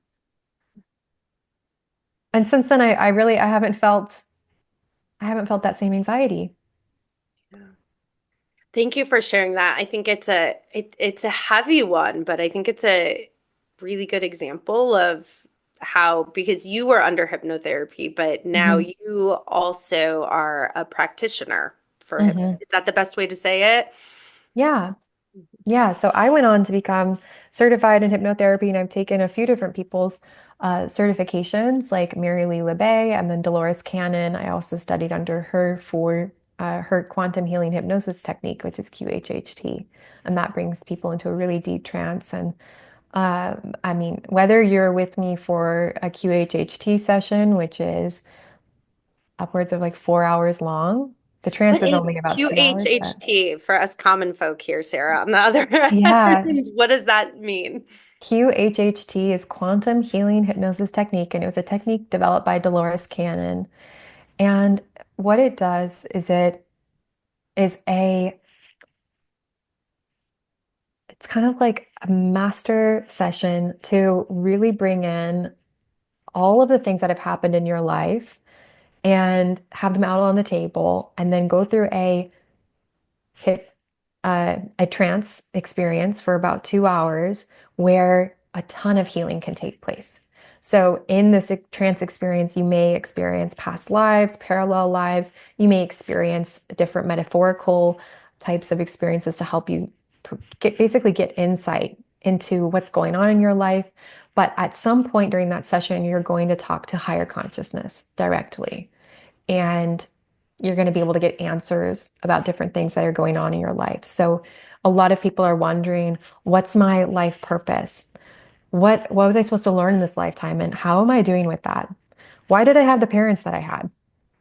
And since then I haven't felt that same anxiety. Yeah. Thank you for sharing that. I think it's a heavy one, but I think it's a really good example of how because you were under hypnotherapy, but now Mhm. you also are a practitioner for hyp. Mhm. Is that the best way to say it? Yeah. Yeah. So I went on to become certified in hypnotherapy, and I've taken a few different people's certifications, like Mary Lee LeBay and then Dolores Cannon. I also studied under her for her quantum healing hypnosis technique, which is QHHT. And that brings people into a really deep trance. And I mean, whether you're with me for a QHHT session, which is upwards of like 4 hours long, the trance What is is only about 2 hours, but QHHT for us common folk here, Sarah? On the other yeah. hand, what does that mean? QHHT is quantum healing hypnosis technique, and it was a technique developed by Dolores Cannon. And what it does is it is a it's kind of like a master session to really bring in all of the things that have happened in your life and have them out on the table and then go through hip, a trance experience for about 2 hours where a ton of healing can take place. So, in this trance experience, you may experience past lives, parallel lives. You may experience different metaphorical types of experiences to help you basically get insight into what's going on in your life. But at some point during that session, you're going to talk to higher consciousness directly. And you're going to be able to get answers about different things that are going on in your life. So a lot of people are wondering, what's my life purpose? What was I supposed to learn in this lifetime? And how am I doing with that? Why did I have the parents that I had?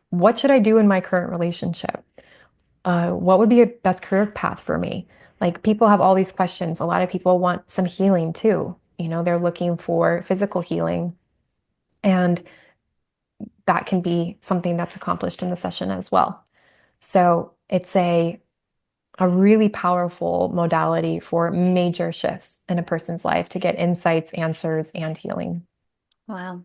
What should I do in my current relationship? What would be a best career path for me? Like people have all these questions. A lot of people want some healing too. They're looking for physical healing. And that can be something that's accomplished in the session as well. So it's a really powerful modality for major shifts in a person's life to get insights, answers, and healing. Wow.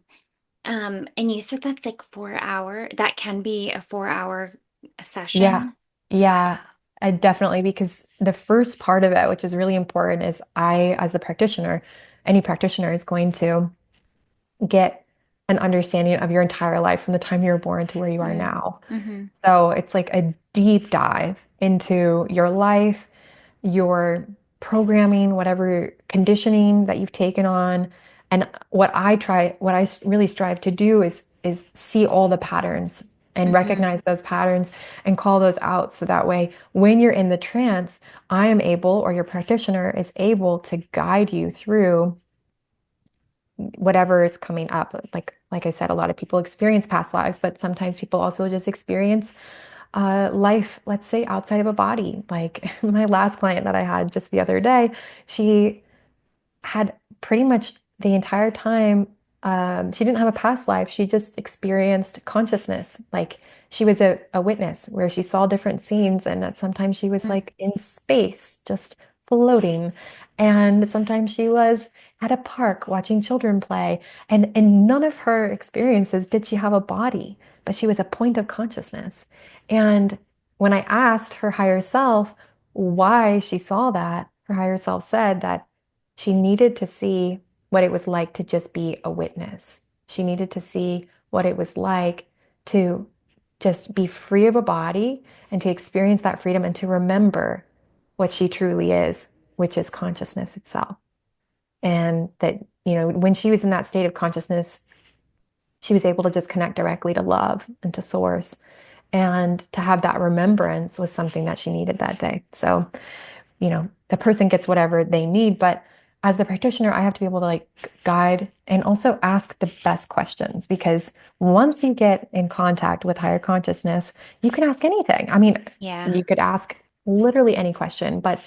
And you said that's like 4 hour. That can be a 4 hour Yeah, session. yeah, Wow. definitely. Because the first part of it, which is really important, is as the practitioner, any practitioner is going to get an understanding of your entire life from the time you were born to where you are Mm. now. Mm-hmm. So it's like a deep dive into your life, your programming, whatever conditioning that you've taken on. And what I really strive to do is see all the patterns and Mm-hmm. recognize those patterns and call those out. So that way, when you're in the trance, I am able, or your practitioner is able to guide you through whatever is coming up. Like I said, a lot of people experience past lives, but sometimes people also just experience life, let's say, outside of a body. Like my last client that I had just the other day, she had pretty much the entire time, she didn't have a past life. She just experienced consciousness. Like she was a witness where she saw different scenes, and that sometimes she was like in space, just floating. And sometimes she was at a park watching children play. And in none of her experiences did she have a body, but she was a point of consciousness. And when I asked her higher self why she saw that, her higher self said that she needed to see what it was like to just be a witness. She needed to see what it was like to just be free of a body and to experience that freedom and to remember what she truly is, which is consciousness itself. And that, when she was in that state of consciousness, she was able to just connect directly to love and to source. And to have that remembrance was something that she needed that day. So the person gets whatever they need, but as the practitioner, I have to be able to like guide and also ask the best questions because once you get in contact with higher consciousness, you can ask anything. I mean, Yeah. you could ask literally any question, but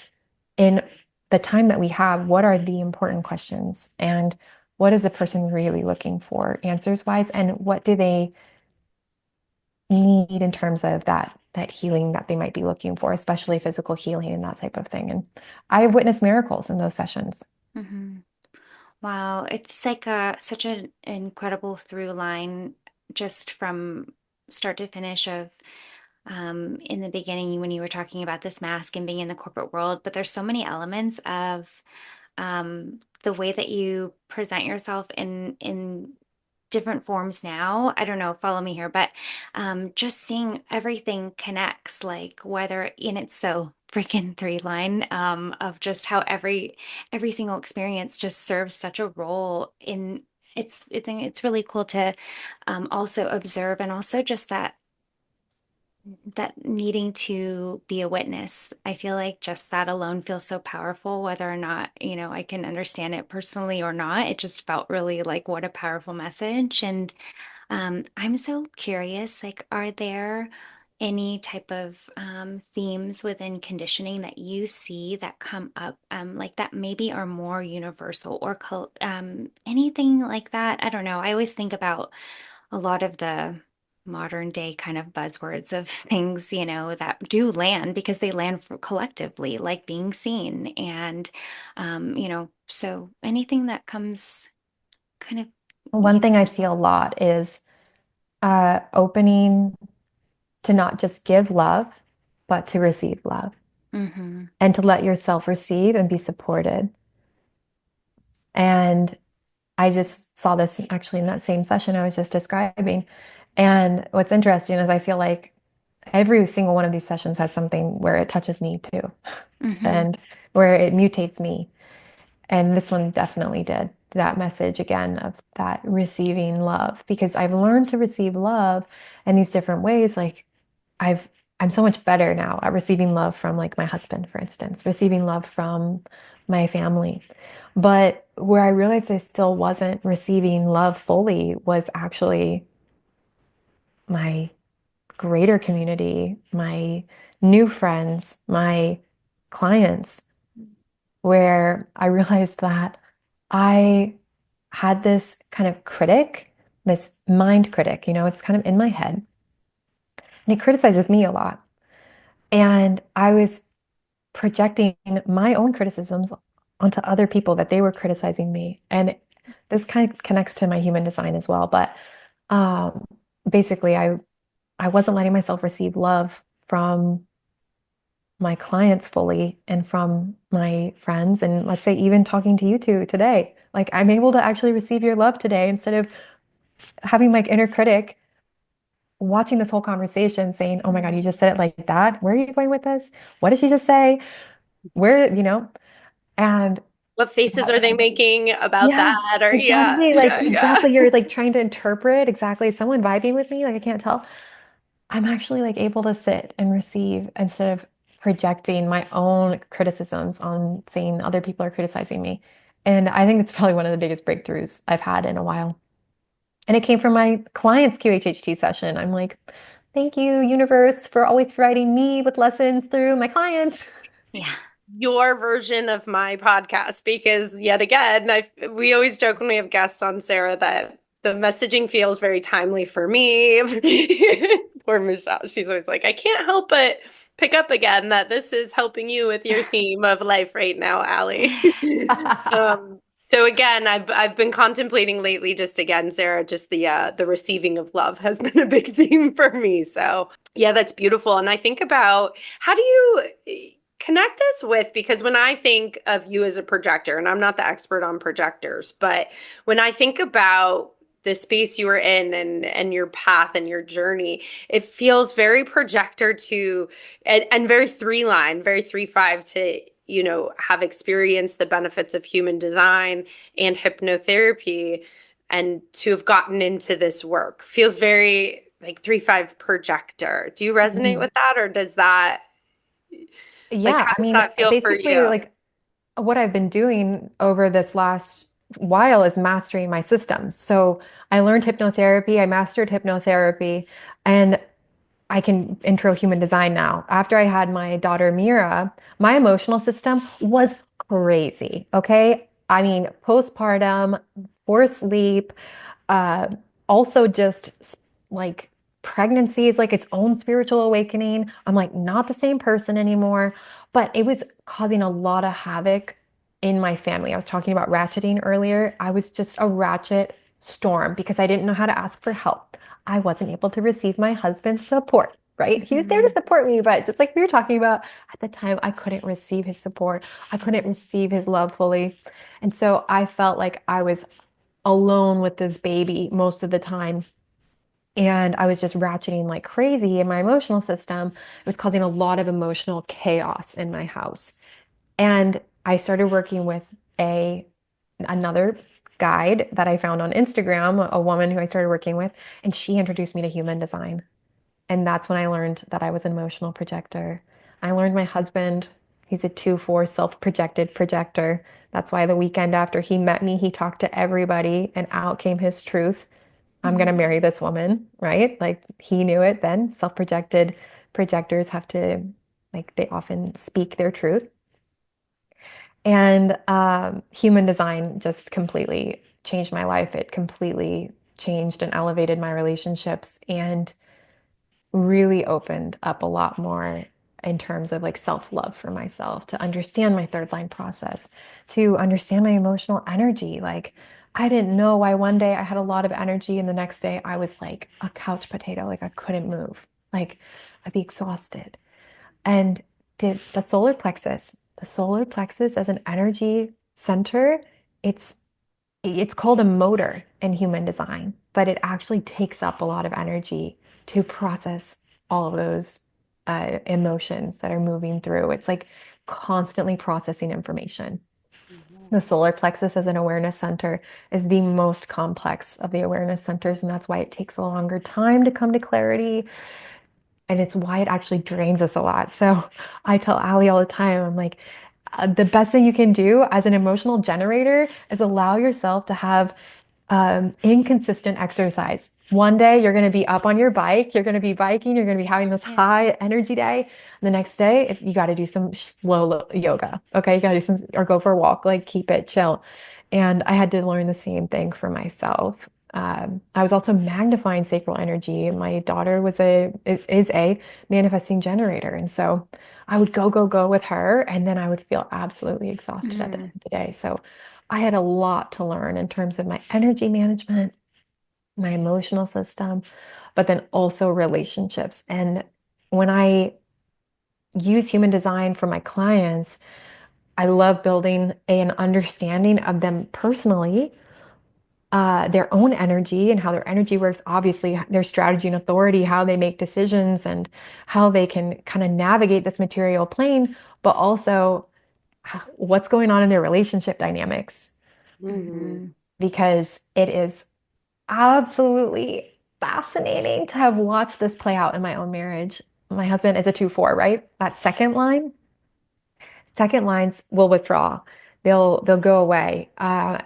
in the time that we have, what are the important questions and what is a person really looking for answers wise and what do they need in terms of that healing that they might be looking for, especially physical healing and that type of thing. And I've witnessed miracles in those sessions. Mm-hmm. Wow. It's like such an incredible through line just from start to finish of in the beginning when you were talking about this mask and being in the corporate world, but there's so many elements of the way that you present yourself in different forms now. I don't know, follow me here, but just seeing everything connects, like whether in it's so freaking three line of just how every single experience just serves such a role in it's really cool to also observe and also just that needing to be a witness. I feel like just that alone feels so powerful, whether or not, I can understand it personally or not. It just felt really like what a powerful message. And I'm so curious, like, are there any type of themes within conditioning that you see that come up, like that maybe are more universal or anything like that? I don't know. I always think about a lot of the modern day kind of buzzwords of things, that do land because they land for collectively, like being seen. And, so anything that comes kind of, One thing I see a lot is Opening to not just give love, but to receive love Mm-hmm. and to let yourself receive and be supported. And I just saw this actually in that same session I was just describing. And what's interesting is I feel like every single one of these sessions has something where it touches me too, Mm-hmm. and where it mutates me. And this one definitely did that message again of that receiving love because I've learned to receive love in these different ways. Like I've I'm so much better now at receiving love from like my husband, for instance, receiving love from my family. But where I realized I still wasn't receiving love fully was actually my greater community, my new friends, my clients, where I realized that I had this kind of critic, this mind critic, it's kind of in my head, and it criticizes me a lot. And I was projecting my own criticisms onto other people that they were criticizing me. And this kind of connects to my human design as well. But um, basically, I wasn't letting myself receive love from my clients fully and from my friends. And let's say, even talking to you two today, like I'm able to actually receive your love today instead of having my inner critic watching this whole conversation saying, oh my God, you just said it like that. Where are you going with this? What did she just say? Where? And What faces that, are they making about yeah, that? Or yeah, exactly. Like yeah, yeah. exactly. You're like trying to interpret exactly someone vibing with me. Like I can't tell. I'm actually like able to sit and receive instead of projecting my own criticisms on saying other people are criticizing me. And I think it's probably one of the biggest breakthroughs I've had in a while. And it came from my client's QHHT session. I'm like, thank you, universe, for always providing me with lessons through my clients. Yeah. Your version of my podcast because yet again, we always joke when we have guests on Sarah that the messaging feels very timely for me. Poor Michelle. She's always like, I can't help but pick up again that this is helping you with your theme of life right now, Allie. Um, so again, I've been contemplating lately, just again, Sarah, just the receiving of love has been a big theme for me. So yeah, that's beautiful. And I think about how do you connect us with, because when I think of you as a projector, and I'm not the expert on projectors, but when I think about the space you were in and your path and your journey, it feels very projector to and very three line, very 3-5 to have experienced the benefits of human design and hypnotherapy and to have gotten into this work feels very like 3-5 projector. Do you resonate Mhm. with that, or does that, like, Yeah, how I does mean, that feel for basically, you? like what I've been doing over this last while is mastering my systems. So I learned hypnotherapy, I mastered hypnotherapy, and I can intro human design now. After I had my daughter Mira, my emotional system was crazy. Okay. I mean, postpartum, poor sleep, uh, also just like pregnancy is like its own spiritual awakening. I'm like not the same person anymore, but it was causing a lot of havoc in my family. I was talking about ratcheting earlier. I was just a ratchet storm because I didn't know how to ask for help. I wasn't able to receive my husband's support, right? He was there to Mhm. support me, but just like we were talking about at the time, I couldn't receive his support. I couldn't receive his love fully. And so I felt like I was alone with this baby most of the time. And I was just ratcheting like crazy in my emotional system. It was causing a lot of emotional chaos in my house. And I started working with a another guide that I found on Instagram, a woman who I started working with, and she introduced me to human design. And that's when I learned that I was an emotional projector. I learned my husband, he's a 2/4 self-projected projector. That's why the weekend after he met me, he talked to everybody and out came his truth. I'm going to Mhm. marry this woman, right? Like he knew it then. Self-projected projectors have to, like, they often speak their truth. And human design just completely changed my life. It completely changed and elevated my relationships and really opened up a lot more in terms of like self-love for myself, to understand my third line process, to understand my emotional energy. Like I didn't know why one day I had a lot of energy and the next day I was like a couch potato, like I couldn't move. Like I'd be exhausted. And the solar plexus as an energy center, it's it's called a motor in human design, but it actually takes up a lot of energy to process all of those emotions that are moving through. It's like constantly processing information. Mhm. The solar plexus as an awareness center is the most complex of the awareness centers, and that's why it takes a longer time to come to clarity. And it's why it actually drains us a lot. So I tell Ali all the time, I'm like, the best thing you can do as an emotional generator is allow yourself to have inconsistent exercise. One day you're going to be up on your bike, you're going to be biking, you're going to be having this Yeah. high energy day. The next day, if you got to do some slow yoga. Okay, you got to do some or go for a walk, like keep it chill. And I had to learn the same thing for myself. I was also magnifying sacral energy. My daughter is a manifesting generator, and so I would go with her, and then I would feel absolutely exhausted at the end Mhm. of the day. So I had a lot to learn in terms of my energy management, my emotional system, but then also relationships. And when I use human design for my clients, I love building an understanding of them personally, their own energy and how their energy works, obviously, their strategy and authority, how they make decisions, and how they can kind of navigate this material plane, but also what's going on in their relationship dynamics. Mhm. Mhm. Because it is absolutely fascinating to have watched this play out in my own marriage. My husband is a 2-4, right? That second lines will withdraw. They'll go away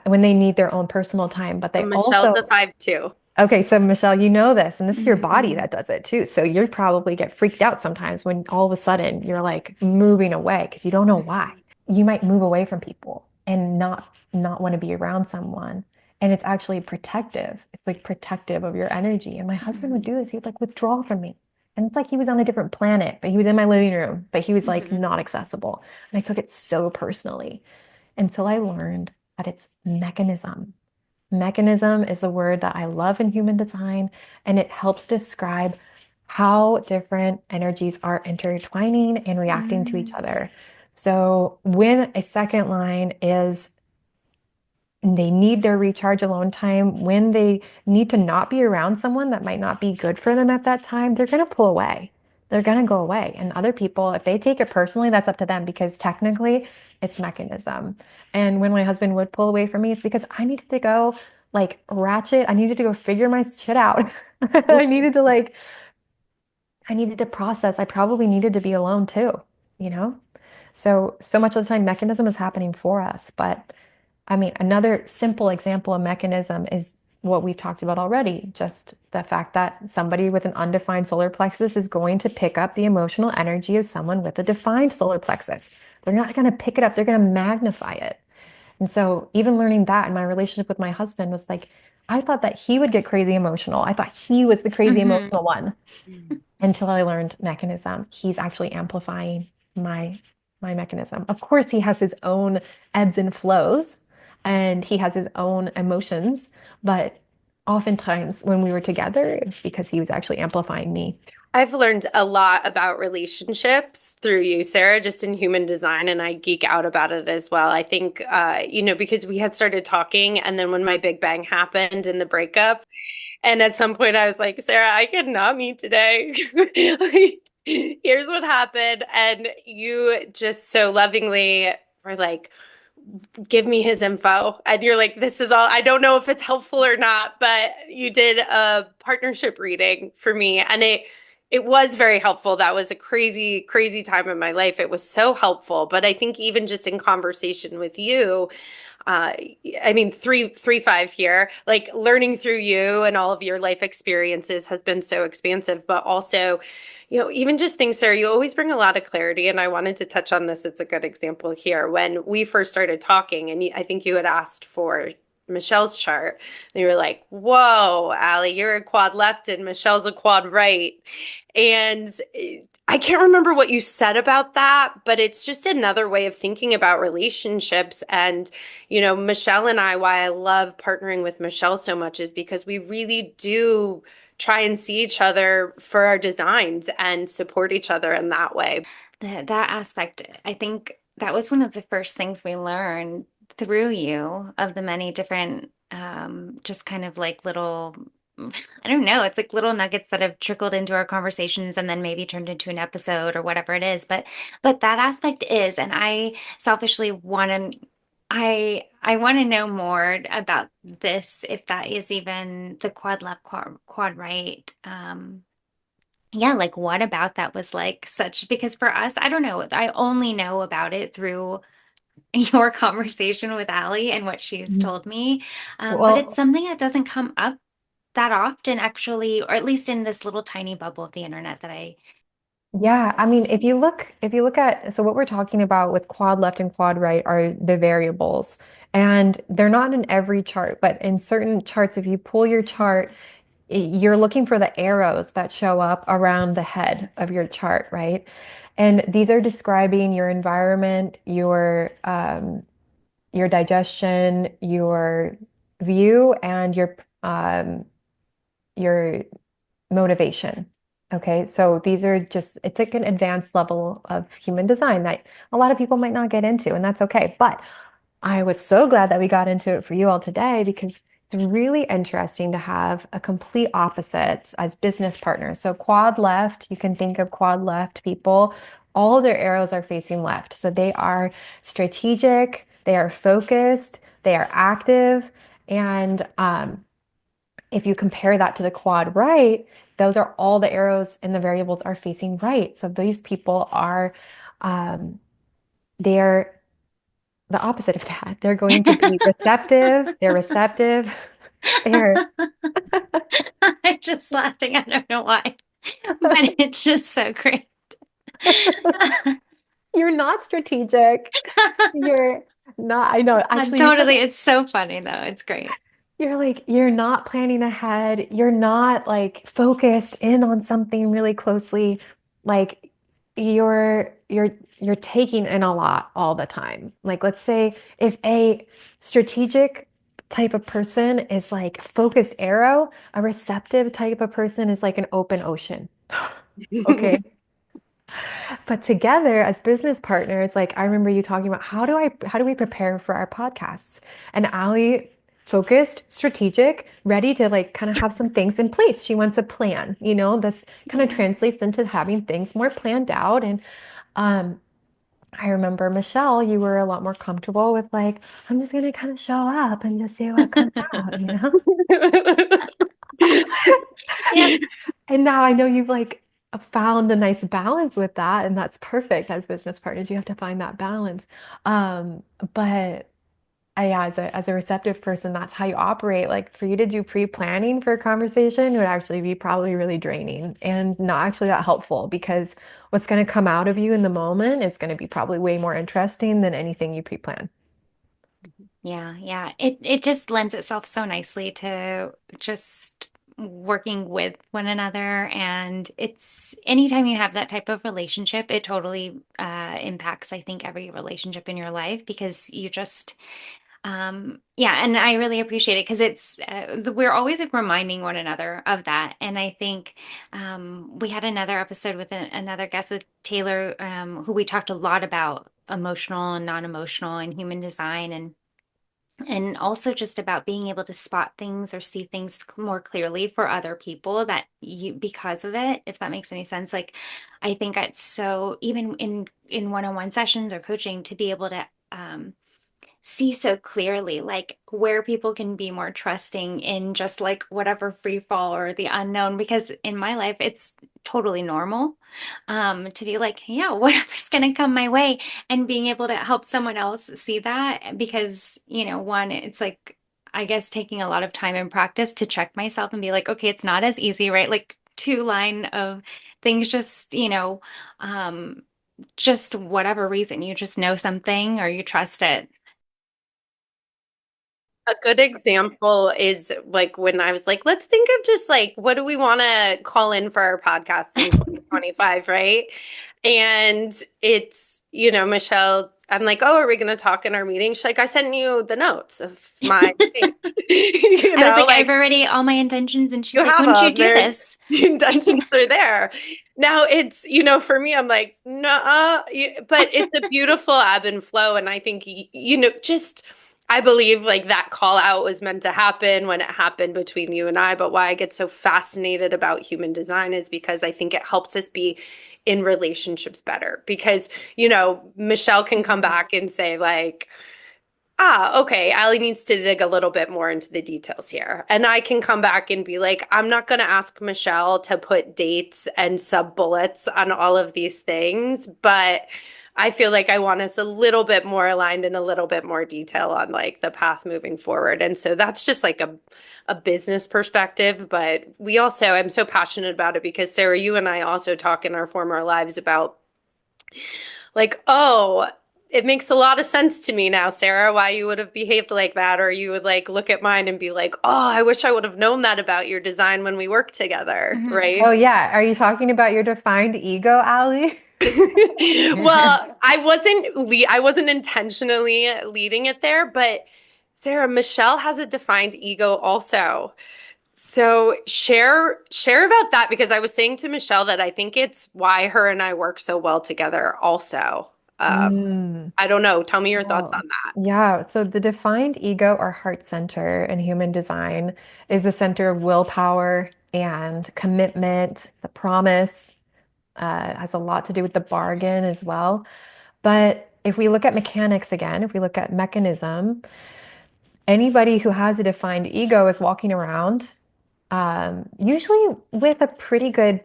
when they need their own personal time, but they Michelle's also a 5'2". okay, so Michelle, you know this, and this is your body Mhm. that does it too. So you probably get freaked out sometimes when all of a sudden you're like moving away because you don't know why. Mhm. You might move away from people and not want to be around someone. And it's actually protective. It's like protective of your energy. And my husband would Mhm. do this. He'd like withdraw from me. And it's like he was on a different planet, but he was in my living room, but he was like Mhm. not accessible. And I took it so personally until I learned that it's mechanism. Mechanism is a word that I love in human design, and it helps describe how different energies are intertwining and reacting to each Mhm. other. So when a second line is they need their recharge alone time, when they need to not be around someone that might not be good for them at that time, they're going to pull away. They're going to go away. And other people, if they take it personally, that's up to them because technically it's mechanism. And when my husband would pull away from me, it's because I needed to go like ratchet. I needed to go figure my shit out. I needed to like, I needed to process. I probably needed to be alone too, you know? So much of the time, mechanism is happening for us. But I mean, another simple example of mechanism is what we've talked about already. Just the fact that somebody with an undefined solar plexus is going to pick up the emotional energy of someone with a defined solar plexus. They're not going to pick it up, they're going to magnify it. And so, even learning that in my relationship with my husband was like, I thought that he would get crazy emotional. I thought he was the crazy Mhm. emotional one Mhm. until I learned mechanism. He's actually amplifying my mechanism. Of course, he has his own ebbs and flows and he has his own emotions, but oftentimes when we were together, it was because he was actually amplifying me. I've learned a lot about relationships through you, Sarah, just in human design, and I geek out about it as well. I think, because we had started talking, and then when my big bang happened in the breakup, and at some point I was like, Sarah, I cannot meet today. Like, here's what happened. And you just so lovingly were like, give me his info. And you're like, this is all, I don't know if it's helpful or not, but you did a partnership reading for me. And it was very helpful. That was a crazy, crazy time in my life. It was so helpful. But I think even just in conversation with you, uh, I mean, 335 here, like learning through you and all of your life experiences has been so expansive, but also, even just things, Sarah, you always bring a lot of clarity. And I wanted to touch on this. It's a good example here. When we first started talking, and I think you had asked for Michelle's chart, and you were like, whoa, Allie, you're a quad left and Michelle's a quad right. And I can't remember what you said about that, but it's just another way of thinking about relationships. And, Michelle and I, why I love partnering with Michelle so much is because we really do try and see each other for our designs and support each other in that way. That aspect, I think that was one of the first things we learned through you of the many different, just kind of like little, I don't know, it's like little nuggets that have trickled into our conversations and then maybe turned into an episode or whatever it is. But that aspect is, and I selfishly want to, I want to know more about this, if that is even the quad left, quad right. Yeah, like what about that was like such, because for us, I don't know, I only know about it through your conversation with Allie and what she's Mhm. told me. But it's Well, something that doesn't come up that often, actually, or at least in this little tiny bubble of the internet that I yeah, I mean, see. if you look at, so what we're talking about with quad left and quad right are the variables. And they're not in every chart, but in certain charts, if you pull your chart, you're looking for the arrows that show up around the head of your chart, right? And these are describing your environment, your digestion, your view, and your motivation. Okay, so these are just, it's like an advanced level of human design that a lot of people might not get into, and that's okay. But I was so glad that we got into it for you all today because it's really interesting to have a complete opposites as business partners. So quad left, you can think of quad left people, all their arrows are facing left. So they are strategic, they are focused, they are active, and if you compare that to the quad right, those are all the arrows and the variables are facing right. So these people are, um, they're the opposite of that. They're going to be receptive. They're receptive. They're, I'm just laughing. I don't know why, but it's just so great. you're not strategic. You're not, I know, actually, you said Totally. It's so funny though. It's great. you're like, you're not planning ahead. You're not like focused in on something really closely. Like you're taking in a lot all the time. Like let's say if a strategic type of person is like focused arrow, a receptive type of person is like an open ocean. Okay. But together as business partners, like I remember you talking about how do we prepare for our podcasts? And Ali focused, strategic, ready to like kind of have some things in place. She wants a plan, this kind of Yeah. translates into having things more planned out. And um, I remember Michelle, you were a lot more comfortable with like, I'm just gonna kind of show up and just see what comes out. Yep. And now I know you've like found a nice balance with that, and that's perfect as business partners. You have to find that balance. But yeah, as a receptive person, that's how you operate. Like for you to do pre-planning for a conversation would actually be probably really draining and not actually that helpful because what's going to come out of you in the moment is going to be probably way more interesting than anything you pre-plan. Yeah, yeah. It just lends itself so nicely to just working with one another. And it's anytime you have that type of relationship, it totally impacts, I think, every relationship in your life because you just yeah, and I really appreciate it because it's we're always like reminding one another of that. And I think we had another episode with another guest with Taylor, who we talked a lot about emotional and non-emotional and human design and also just about being able to spot things or see things more clearly for other people that you because of it, if that makes any sense. Like I think it's so even in one-on-one sessions or coaching to be able to see so clearly like where people can be more trusting in just like whatever free fall or the unknown, because in my life it's totally normal to be like, yeah, whatever's going to come my way, and being able to help someone else see that, because one, it's like I guess taking a lot of time and practice to check myself and be like, okay, it's not as easy, right? Like two line of things, just just whatever reason you just know something or you trust it. A good example is like when I was like, let's think of just like, what do we want to call in for our podcast in 25, right? And it's, Michelle, I'm like, oh, are we going to talk in our meeting? She's like, I sent you the notes of my things, I was like, I've like already all my intentions, and you she's like, have wouldn't you them. do They're this? the intentions are there. Now it's, for me, I'm like, no, but it's a beautiful ebb and flow. And I think, just I believe like that call out was meant to happen when it happened between you and I. But why I get so fascinated about human design is because I think it helps us be in relationships better. Because, Michelle can come Mhm. back and say, like, okay, Allie needs to dig a little bit more into the details here. And I can come back and be like, I'm not going to ask Michelle to put dates and sub bullets on all of these things, but I feel like I want us a little bit more aligned and a little bit more detail on like the path moving forward. And so that's just like a business perspective, but we also, I'm so passionate about it because Sarah, you and I also talk in our former lives about like, oh, it makes a lot of sense to me now, Sarah, why you would have behaved like that. Or you would like look at mine and be like, oh, I wish I would have known that about your design when we worked together, Mhm. Oh right? yeah. Are you talking about your defined ego, Allie? Well, I wasn't intentionally leading it there, but Sarah, Michelle has a defined ego also. So share about that because I was saying to Michelle that I think it's why her and I work so well together also. Um, Mm. I don't know. Tell me your thoughts Oh, on that. yeah. So the defined ego or heart center in human design is the center of willpower and commitment, the promise, has a lot to do with the bargain as well. But if we look at mechanics again, if we look at mechanism, anybody who has a defined ego is walking around, usually with a pretty good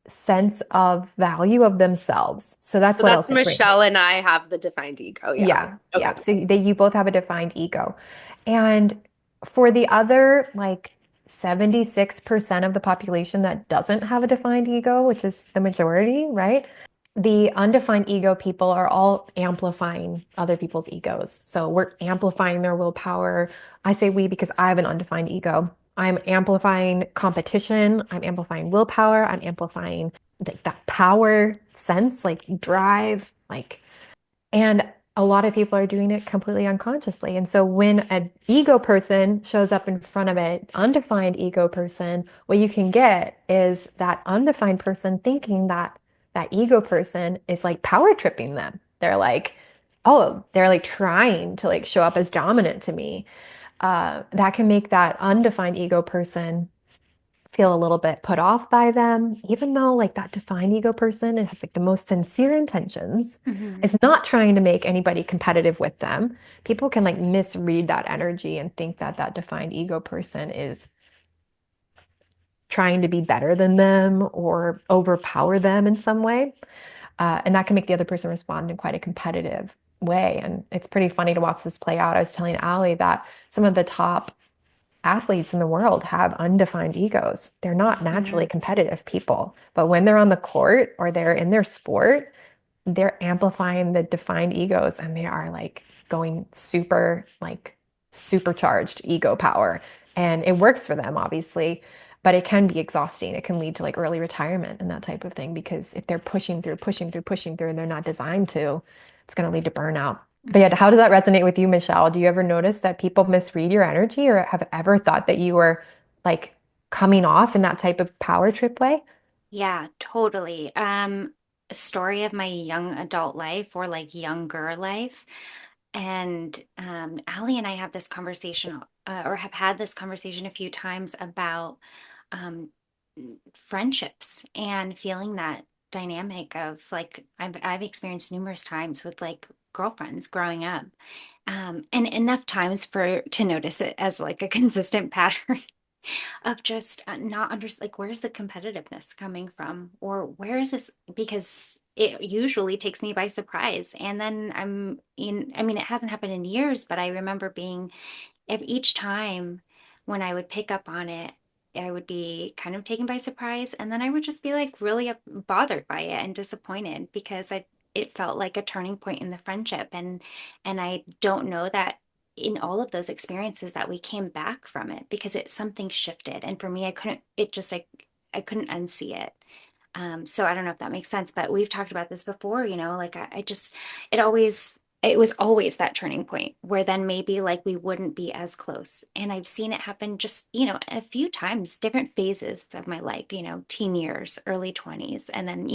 sense of value of themselves. So that's So what that's else it Michelle brings. and I have the defined ego. Yeah. Yeah, Okay. yeah. So you both have a defined ego. And for the other, like 76% of the population that doesn't have a defined ego, which is the majority, right? The undefined ego people are all amplifying other people's egos. So we're amplifying their willpower. I say we because I have an undefined ego. I'm amplifying competition. I'm amplifying willpower. I'm amplifying that power sense, like drive, like and a lot of people are doing it completely unconsciously. And so when an ego person shows up in front of an undefined ego person, what you can get is that undefined person thinking that that ego person is like power tripping them. They're like, oh, they're like trying to like show up as dominant to me. That can make that undefined ego person feel a little bit put off by them, even though like that defined ego person it has like the most sincere intentions, Mhm. is not trying to make anybody competitive with them. People can like misread that energy and think that that defined ego person is trying to be better than them or overpower them in some way. And that can make the other person respond in quite a competitive way. And it's pretty funny to watch this play out. I was telling Allie that some of the top athletes in the world have undefined egos. They're not naturally Mhm. competitive people, but when they're on the court or they're in their sport, they're amplifying the defined egos and they are like going super, like supercharged ego power. And it works for them, obviously, but it can be exhausting. It can lead to like early retirement and that type of thing because if they're pushing through, pushing through, pushing through, and they're not designed to, it's going to lead to burnout. But yeah, Mhm. how does that resonate with you, Michelle? Do you ever notice that people misread your energy or have ever thought that you were like coming off in that type of power trip way? Yeah, totally. A story of my young adult life or like younger life. And Allie and I have this conversation or have had this conversation a few times about um, friendships and feeling that dynamic of like I've experienced numerous times with like girlfriends growing up. And enough times for to notice it as like a consistent pattern of just not under like where's the competitiveness coming from or where is this because it usually takes me by surprise and then I'm in I mean it hasn't happened in years but I remember being each time when I would pick up on it I would be kind of taken by surprise and then I would just be like really bothered by it and disappointed because I it felt like a turning point in the friendship and I don't know that in all of those experiences that we came back from it because it something shifted and for me I couldn't it just like I couldn't unsee it So I don't know if that makes sense, but we've talked about this before, like I just, it always, it was always that turning point where then maybe like we wouldn't be as close. And I've seen it happen just, a few times, different phases of my life, teen years, early 20s. And then,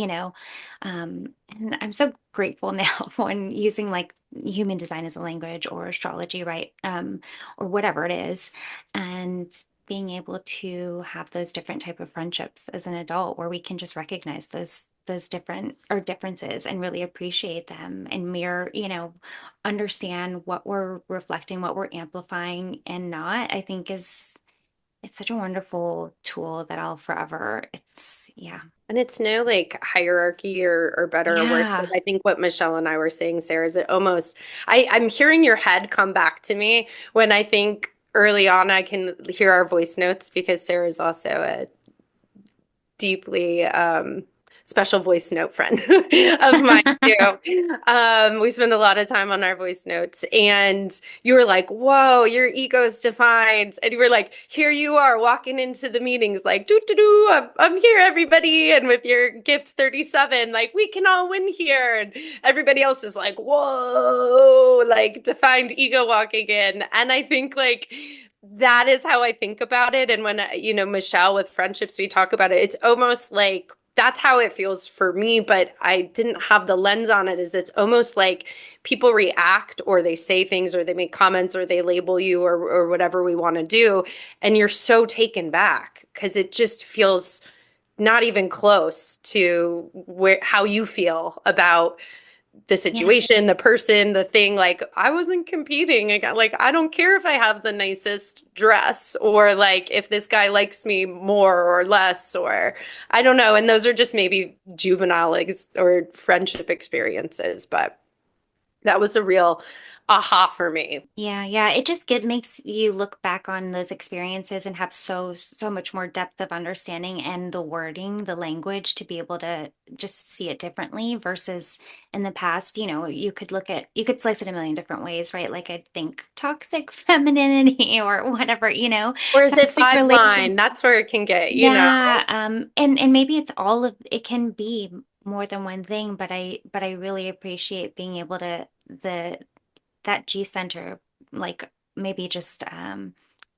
and I'm so grateful now when using like human design as a language or astrology, right? Or whatever it is. And being able to have those different type of friendships as an adult where we can just recognize those different or differences and really appreciate them and mirror, understand what we're reflecting, what we're amplifying and not, I think is it's such a wonderful tool that I'll forever, it's yeah. And it's no like hierarchy or better or worse. But Yeah. I think what Michelle and I were saying, Sarah, is it almost I'm hearing your head come back to me when I think early on I can hear our voice notes because Sarah's also a deeply special voice note friend of mine too. We spend a lot of time on our voice notes, and you were like, "Whoa, your ego's defined," and you were like, "Here you are walking into the meetings, like, doo doo doo, I'm here, everybody," and with your gift 37, like, we can all win here, and everybody else is like, "Whoa," like defined ego walking in, and I think like that is how I think about it. And when, Michelle, with friendships, we talk about it, it's almost like that's how it feels for me, but I didn't have the lens on it. Is it's almost like people react or they say things or they make comments or they label you or whatever we want to do. And you're so taken back because it just feels not even close to where how you feel about the Yeah. situation, the person, the thing. Like I wasn't competing. Like I don't care if I have the nicest dress or like if this guy likes me more or less or I don't know. And those are just maybe juvenile or friendship experiences, but that was a real aha for me. Yeah, yeah. It just makes you look back on those experiences and have so much more depth of understanding and the wording, the language to be able to just see it differently versus in the past, you could slice it a million different ways, right? Like I think toxic femininity or whatever, Or is it toxic five relation. line? That's where it can get. Yeah, and maybe it's all of it can be more than one thing, but I really appreciate being able to the that G center, like maybe just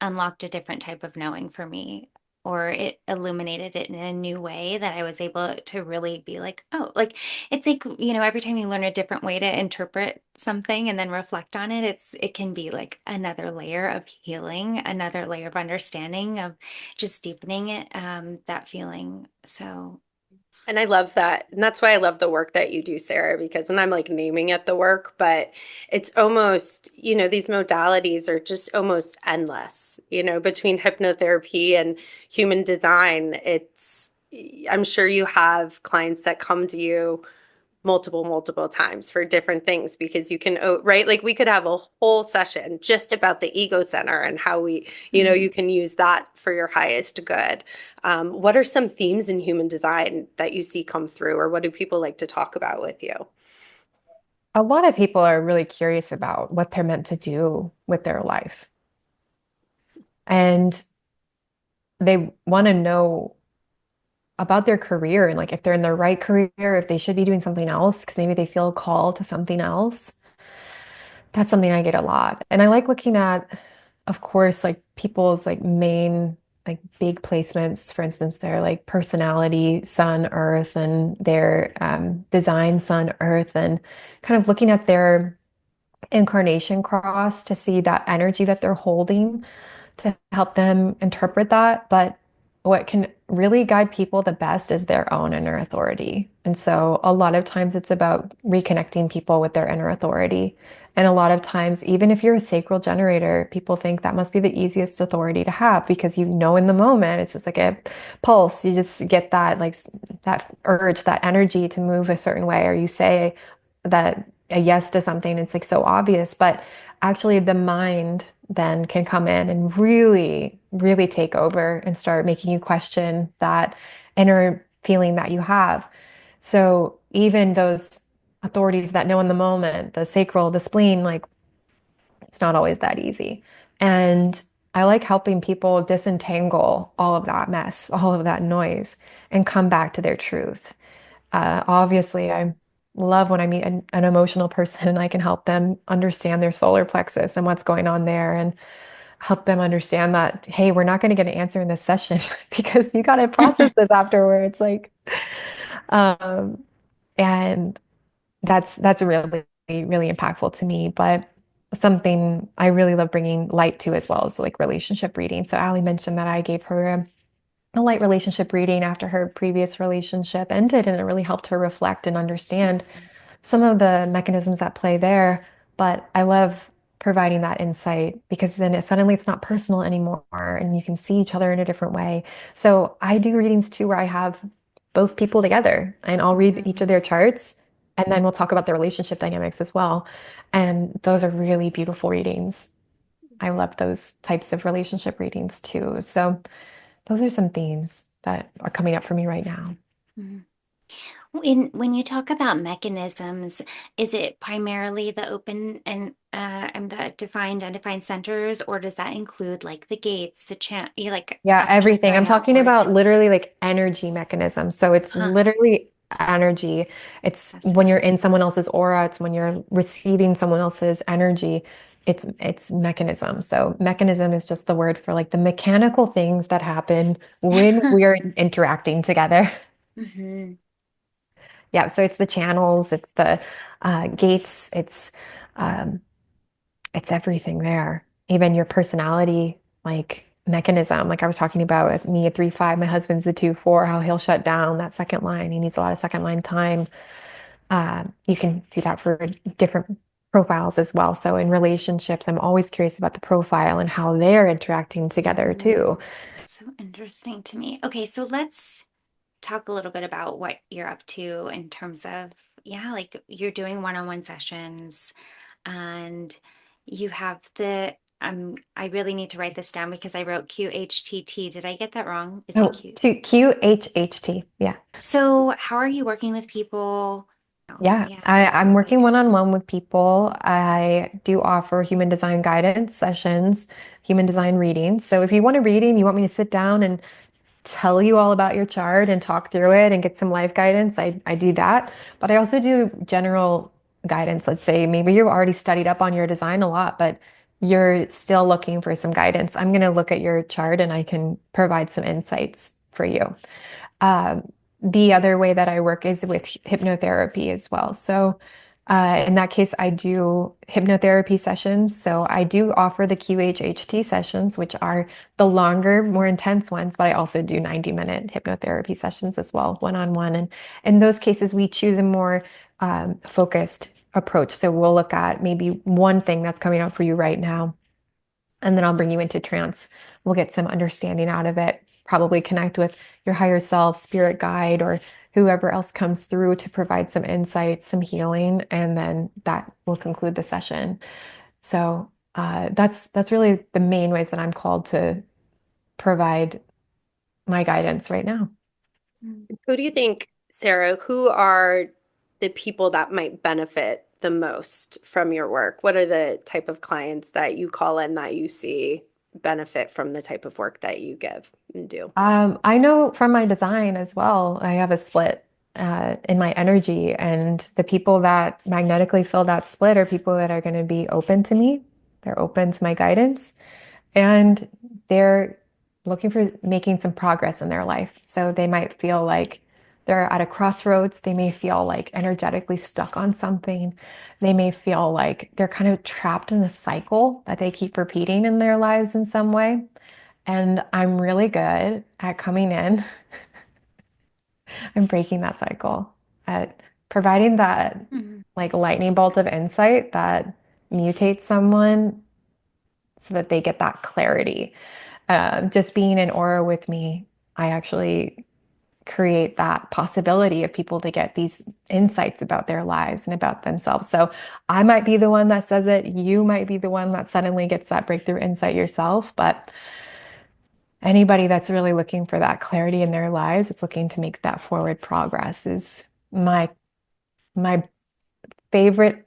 unlocked a different type of knowing for me, or it illuminated it in a new way that I was able to really be like, oh, like it's like, every time you learn a different way to interpret something and then reflect on it, it can be like another layer of healing, another layer of understanding of just deepening it, that feeling. So And I love that. And that's why I love the work that you do, Sarah, because, and I'm like naming it the work, but it's almost, these modalities are just almost endless, between hypnotherapy and human design. I'm sure you have clients that come to you multiple times for different things because you can, right? Like we could have a whole session just about the ego center and how mhm. you can use that for your highest good. What are some themes in human design that you see come through, or what do people like to talk about with you? A lot of people are really curious about what they're meant to do with their life. And they want to know about their career and like if they're in the right career, if they should be doing something else, because maybe they feel called to something else. That's something I get a lot. And I like looking at, of course, like people's like main like big placements. For instance, their like personality, sun, earth, and their design, sun, earth, and kind of looking at their incarnation cross to see that energy that they're holding to help them interpret that. But what can really guide people the best is their own inner authority. And so a lot of times it's about reconnecting people with their inner authority. And a lot of times, even if you're a sacral generator, people think that must be the easiest authority to have because you know in the moment, it's just like a pulse. You just get that like that urge, that energy to move a certain way, or you say that a yes to something, it's like so obvious, but actually the mind then can come in and really take over and start making you question that inner feeling that you have. So even those authorities that know in the moment, the sacral, the spleen, like it's not always that easy. And I like helping people disentangle all of that mess, all of that noise, and come back to their truth. Obviously, I love when I meet an emotional person and I can help them understand their solar plexus and what's going on there and help them understand that, hey, we're not going to get an answer in this session because you got to process this afterwards. Like, um, and that's really, really impactful to me. But something I really love bringing light to as well is like relationship reading. So Ali mentioned that I gave her a light relationship reading after her previous relationship ended, and it really helped her reflect and understand some of the mechanisms at play there. But I love providing that insight because then suddenly it's not personal anymore and you can see each other in a different way. So I do readings too where I have both people together and I'll read each of Mhm. their charts and then we'll talk about the relationship dynamics as well. And those are really beautiful readings. I love those types of relationship readings too. So those are some themes that are coming up for me right now. Mhm. When you talk about mechanisms, is it primarily the open and the defined undefined centers, or does that include like the gates, the chant, like Yeah, just everything. I'm going talking outwards? about literally like energy mechanisms. So it's Huh, literally energy. It's when you're fascinating. in someone else's aura, it's when you're receiving someone else's energy. It's mechanism. So mechanism is just the word for like the mechanical things that happen when we're interacting together. Hmm. Yeah, so it's the channels, it's the gates, um, it's everything there. Even your personality, like mechanism, like I was talking about as me a 3-5, my husband's a 2-4, how he'll shut down that second line. He needs a lot of second line time. You can do that for different profiles as well. So in relationships, I'm always curious about the profile and how they're interacting together Hmm. too. So interesting to me. Okay, so let's talk a little bit about what you're up to in terms of, yeah, like you're doing one-on-one sessions and you have I really need to write this down because I wrote QHTT. Did I get that wrong? Is it Oh, Q? QHHT. Yeah. So how are you working with people? Oh, Yeah, yeah, what does it I'm look working like? one-on-one with people. I do offer human design guidance sessions, human design readings. So if you want a reading, you want me to sit down and tell you all about your chart and talk through it and get some life guidance, I do that. But I also do general guidance. Let's say maybe you've already studied up on your design a lot, but you're still looking for some guidance. I'm going to look at your chart and I can provide some insights for you. The other way that I work is with hypnotherapy as well. So, in that case, I do hypnotherapy sessions. So, I do offer the QHHT sessions, which are the longer, more intense ones, but I also do 90-minute hypnotherapy sessions as well, one on one. And in those cases, we choose a more focused approach. So, we'll look at maybe one thing that's coming up for you right now and then I'll bring you into trance. We'll get some understanding out of it, probably connect with your higher self, spirit guide, or whoever else comes through to provide some insight, some healing, and then that will conclude the session. So that's really the main ways that I'm called to provide my guidance right now. Mm. Who do you think, Sarah, who are the people that might benefit the most from your work? What are the type of clients that you call in that you see benefit from the type of work that you give and do? I know from my design as well, I have a split in my energy, and the people that magnetically fill that split are people that are going to be open to me. They're open to my guidance, and they're looking for making some progress in their life. So they might feel like they're at a crossroads. They may feel like energetically stuck on something. They may feel like they're kind of trapped in a cycle that they keep repeating in their lives in some way. And I'm really good at coming in and breaking that cycle, at providing that Mhm. like lightning bolt of insight that mutates someone so that they get that clarity. Just being in aura with me, I actually create that possibility of people to get these insights about their lives and about themselves. So I might be the one that says it, you might be the one that suddenly gets that breakthrough insight yourself, but anybody that's really looking for that clarity in their lives, it's looking to make that forward progress is my my favorite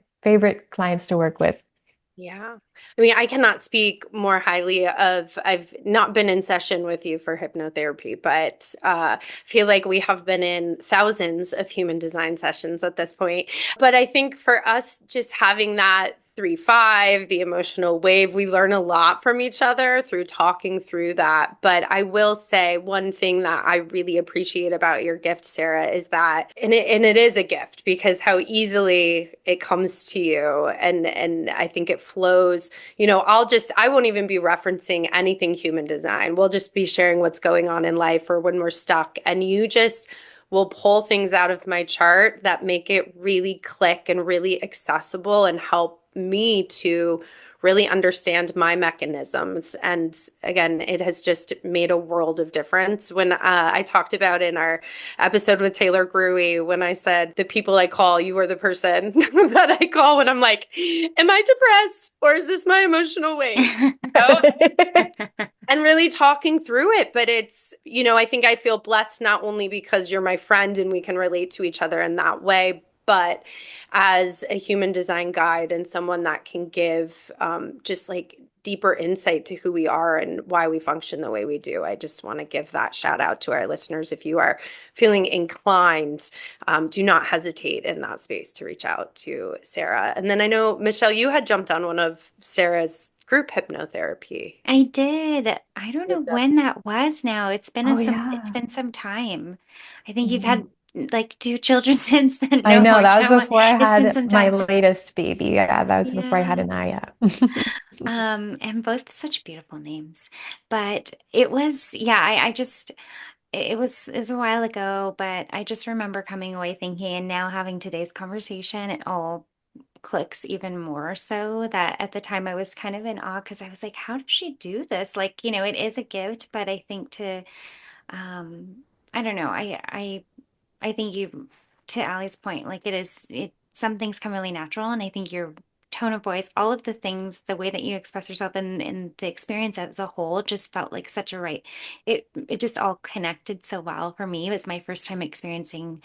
clients to work with. Yeah. I mean, I cannot speak more highly of, I've not been in session with you for hypnotherapy, but feel like we have been in thousands of human design sessions at this point. But I think for us, just having that 3-5, the emotional wave, we learn a lot from each other through talking through that. But I will say one thing that I really appreciate about your gift, Sarah, is that, and it is a gift because how easily it comes to you, and I think it flows. I won't even be referencing anything human design. We'll just be sharing what's going on in life or when we're stuck, and you just will pull things out of my chart that make it really click and really accessible and help me to really understand my mechanisms. And again, it has just made a world of difference. When I talked about in our episode with Taylor Gruey, when I said, the people I call, you are the person that I call when I'm like, am I depressed or is this my emotional wave? You and really talking through it. But I think I feel blessed not only because you're my friend and we can relate to each other in that way, but as a human design guide and someone that can give just like deeper insight to who we are and why we function the way we do. I just want to give that shout out to our listeners. If you are feeling inclined, do not hesitate in that space to reach out to Sarah. And then I know, Michelle, you had jumped on one of Sarah's group hypnotherapy. I did. I don't know when that was now. Oh It's yeah. been some time. I think you've Mhm. had like two children since then. I No, know I that was can't. before I It's been had some my time. latest baby. Yeah, that was before I had Yeah. Anaya. And both such beautiful names. But it was, yeah, I just it was a while ago, but I just remember coming away thinking, and now having today's conversation, it all clicks even more so that at the time I was kind of in awe because I was like, how does she do this? Like, it is a gift, but I think I don't know. I think to Ali's point, like some things come really natural. And I think your tone of voice, all of the things, the way that you express yourself and the experience as a whole just felt like such a right. It just all connected so well for me. It was my first time experiencing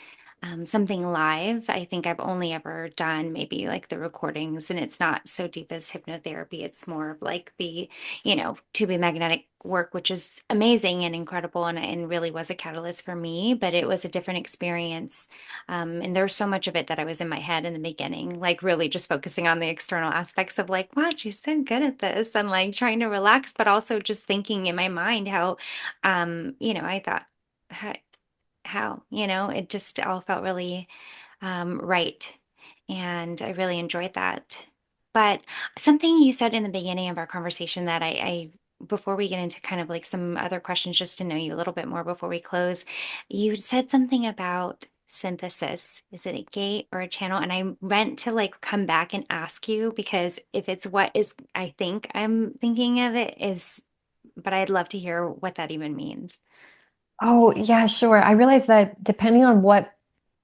something live. I think I've only ever done maybe like the recordings, and it's not so deep as hypnotherapy. It's more of like the, to be magnetic work, which is amazing and incredible and really was a catalyst for me, but it was a different experience. And there was so much of it that I was in my head in the beginning, like really just focusing on the external aspects of like, wow, she's so good at this, and like trying to relax, but also just thinking in my mind how, I thought, how, it just all felt really right. And I really enjoyed that. But something you said in the beginning of our conversation that before we get into kind of like some other questions, just to know you a little bit more before we close, you said something about synthesis. Is it a gate or a channel? And I meant to like come back and ask you because if it's what is, I think I'm thinking of it is, but I'd love to hear what that even means. Oh, yeah, sure. I realize that depending on what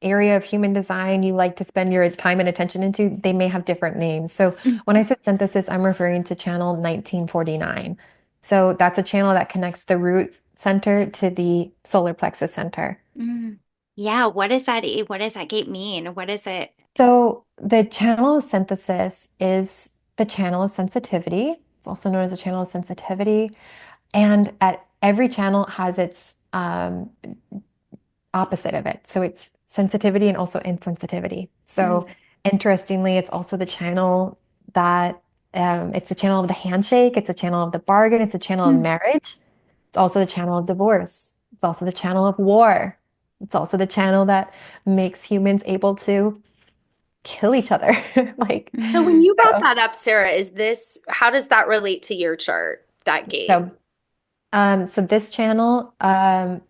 area of human design you like to spend your time and attention into, they may have different names. So when I said synthesis, I'm referring to channel 1949. So that's a channel that connects the root center to the solar plexus center. Mm. Yeah, what does that gate mean? What is it? So the channel of synthesis is the channel of sensitivity. It's also known as a channel of sensitivity. And at every channel has its opposite of it. So it's sensitivity and also insensitivity. So Mm. interestingly, it's also the channel that it's the channel of the handshake, it's a channel of the bargain, it's a channel of Mm. marriage, it's also the channel of divorce, it's also the channel of war, it's also the channel that makes humans able to kill each other. Like, So when you brought so, that up, Sarah, how does that relate to your chart, that gate? so so this channel,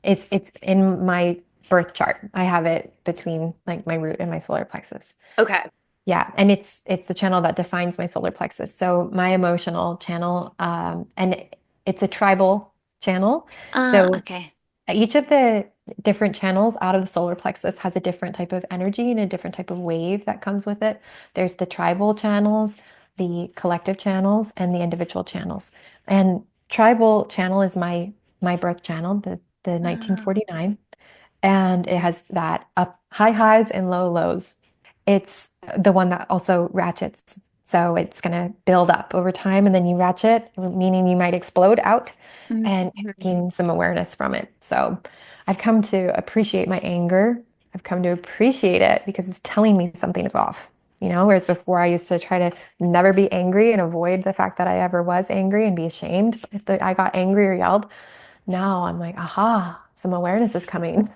it's in my birth chart. I have it between like my root and my solar plexus. Okay. Yeah, and it's the channel that defines my solar plexus. So my emotional channel, and it's a tribal channel. So Okay. each of the different channels out of the solar plexus has a different type of energy and a different type of wave that comes with it. There's the tribal channels, the collective channels, and the individual channels. And tribal channel is my birth channel, the Oh. 1949, and it has that up high highs and low lows. It's the one that also ratchets. So it's going to build up over time and then you ratchet, meaning you might explode out and Mhm. gain some awareness from it. So I've come to appreciate my anger. I've come to appreciate it because it's telling me something is off. Whereas before I used to try to never be angry and avoid the fact that I ever was angry and be ashamed if I got angry or yelled. Now I'm like, aha, some awareness is coming.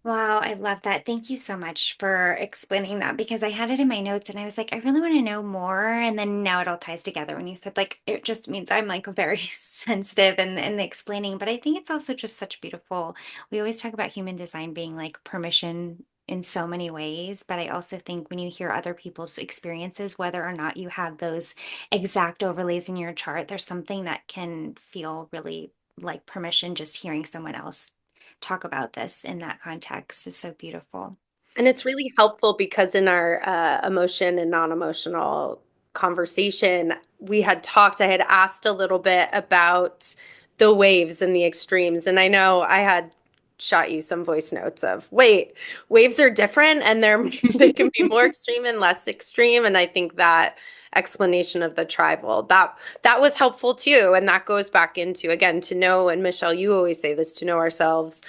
Wow, I love that. Thank you so much for explaining that because I had it in my notes and I was like, I really want to know more. And then now it all ties together when you said like it just means I'm like very sensitive and the explaining. But I think it's also just such beautiful. We always talk about human design being like permission in so many ways, but I also think when you hear other people's experiences, whether or not you have those exact overlays in your chart, there's something that can feel really like permission just hearing someone else talk about this in that context is so beautiful. And it's really helpful because in our emotion and non-emotional conversation, I had asked a little bit about the waves and the extremes. And I know I had shot you some voice notes of, wait, waves are different and they can be more extreme and less extreme. And I think that explanation of the tribal, that was helpful too. And that goes back into, again, to know, and Michelle, you always say this, to know ourselves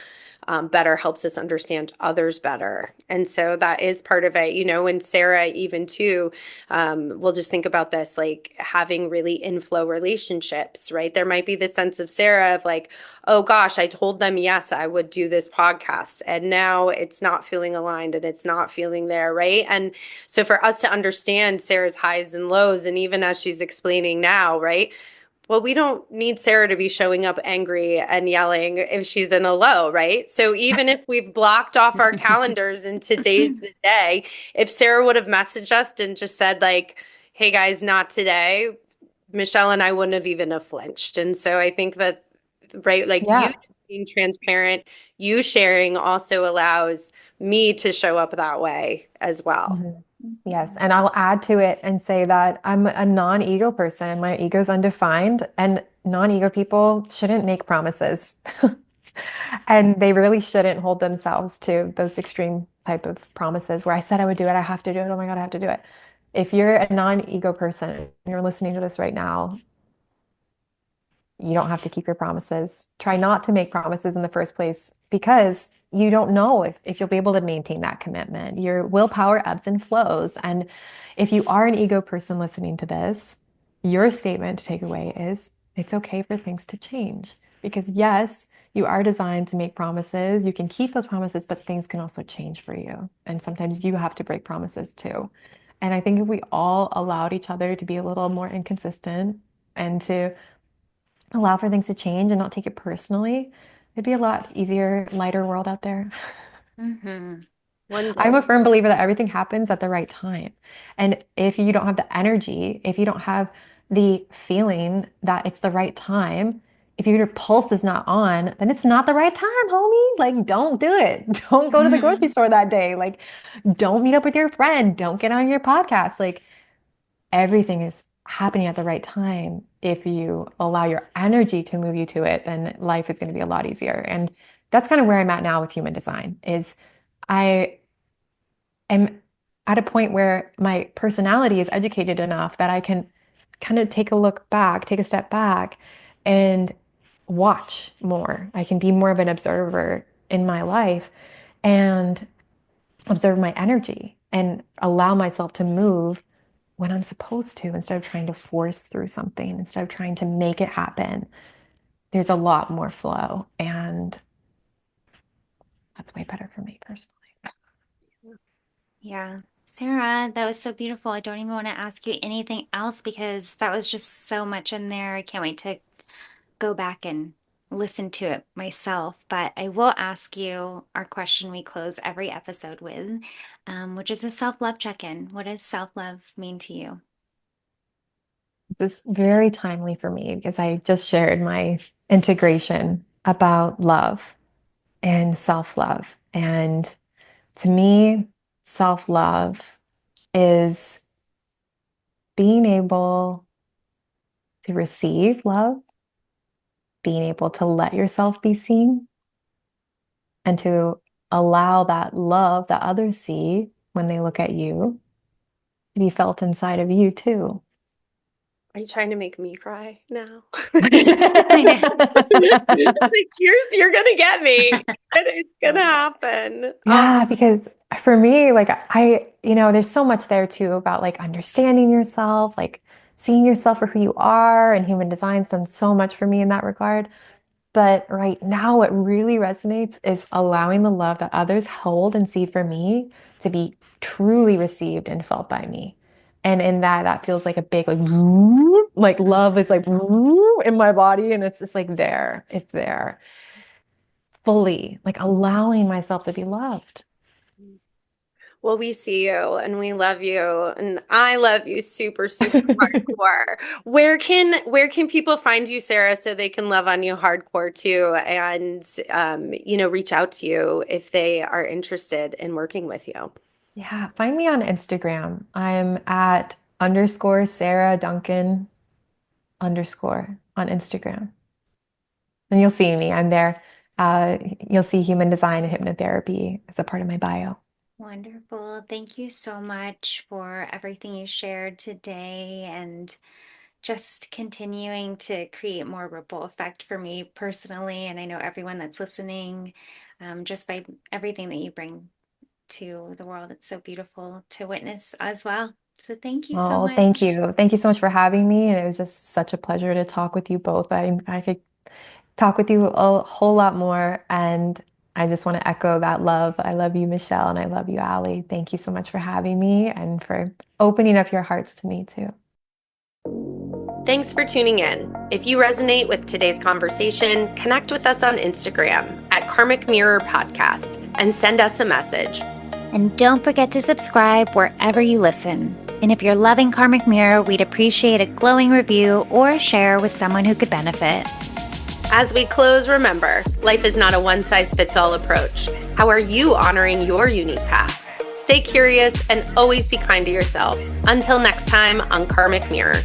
better helps us understand others better. And so that is part of it, and Sarah, even too, we'll just think about this like having really inflow relationships, right? There might be the sense of Sarah of like, oh gosh, I told them yes, I would do this podcast. And now it's not feeling aligned and it's not feeling there, right? And so for us to understand Sarah's highs and lows, and even as she's explaining now, right? Well, we don't need Sarah to be showing up angry and yelling if she's in a low, right? So even if we've blocked off our calendars and today's the day, if Sarah would have messaged us and just said like, "Hey guys, not today," Michelle and I wouldn't have even have flinched. And so I think that, right, like you Yeah. being transparent, you sharing also allows me to show up that way as well. Mhm. Yes. And I'll add to it and say that I'm a non-ego person. My ego's undefined, and non-ego people shouldn't make promises. And they really shouldn't hold themselves to those extreme type of promises where I said I would do it, I have to do it. Oh my God, I have to do it. If you're a non-ego person and you're listening to this right now, you don't have to keep your promises. Try not to make promises in the first place because you don't know if you'll be able to maintain that commitment. Your willpower ebbs and flows. And if you are an ego person listening to this, your statement to take away is it's okay for things to change. Because yes, you are designed to make promises. You can keep those promises, but things can also change for you. And sometimes you have to break promises too. And I think if we all allowed each other to be a little more inconsistent and to allow for things to change and not take it personally, it'd be a lot easier, lighter world out there. Hmm. One I'm day. a firm believer that everything happens at the right time. And if you don't have the energy, if you don't have the feeling that it's the right time, if your pulse is not on, then it's not the right time, homie. Like, don't do it. Don't go to the grocery store that day. Like, don't meet up with your friend. Don't get on your podcast. Like, everything is happening at the right time. If you allow your energy to move you to it, then life is going to be a lot easier. And that's kind of where I'm at now with human design is I am at a point where my personality is educated enough that I can kind of take a look back, take a step back and watch more. I can be more of an observer in my life and observe my energy and allow myself to move when I'm supposed to instead of trying to force through something, instead of trying to make it happen. There's a lot more flow, and that's way better for me personally. Yeah. Sarah, that was so beautiful. I don't even want to ask you anything else because that was just so much in there. I can't wait to go back and listen to it myself. But I will ask you our question we close every episode with, which is a self-love check-in. What does self-love mean to you? This is very timely for me because I just shared my integration about love and self-love. And to me, self-love is being able to receive love, being able to let yourself be seen, and to allow that love that others see when they look at you be felt inside of you too. Are you trying to make me cry now? I know. It's like, you're gonna get me. And it's gonna happen. Yeah, because for me, like there's so much there too about like understanding yourself, like seeing yourself for who you are, and human design's done so much for me in that regard. But right now, what really resonates is allowing the love that others hold and see for me to be truly received and felt by me. And in that feels like a big like love is like in my body, and it's just like there, it's there, fully, like allowing myself to be loved. Well, we see you and we love you, and I love you super, super hardcore. Where can people find you, Sarah, so they can love on you hardcore too, and reach out to you if they are interested in working with you? Yeah, find me on Instagram. I'm at underscore Sarah Duncan underscore on Instagram. And you'll see me. I'm there. You'll see human design and hypnotherapy as a part of my bio. Wonderful. Thank you so much for everything you shared today and just continuing to create more ripple effect for me personally. And I know everyone that's listening, just by everything that you bring to the world. It's so beautiful to witness as well. So thank you so Oh, thank much. you. Thank you so much for having me. And it was just such a pleasure to talk with you both. I could talk with you a whole lot more. And I just want to echo that love. I love you, Michelle, and I love you, Ali. Thank you so much for having me and for opening up your hearts to me too. Thanks for tuning in. If you resonate with today's conversation, connect with us on Instagram at Karmic Mirror Podcast and send us a message. And don't forget to subscribe wherever you listen. And if you're loving Karmic Mirror, we'd appreciate a glowing review or a share with someone who could benefit. As we close, remember, life is not a one-size-fits-all approach. How are you honoring your unique path? Stay curious and always be kind to yourself. Until next time on Karmic Mirror.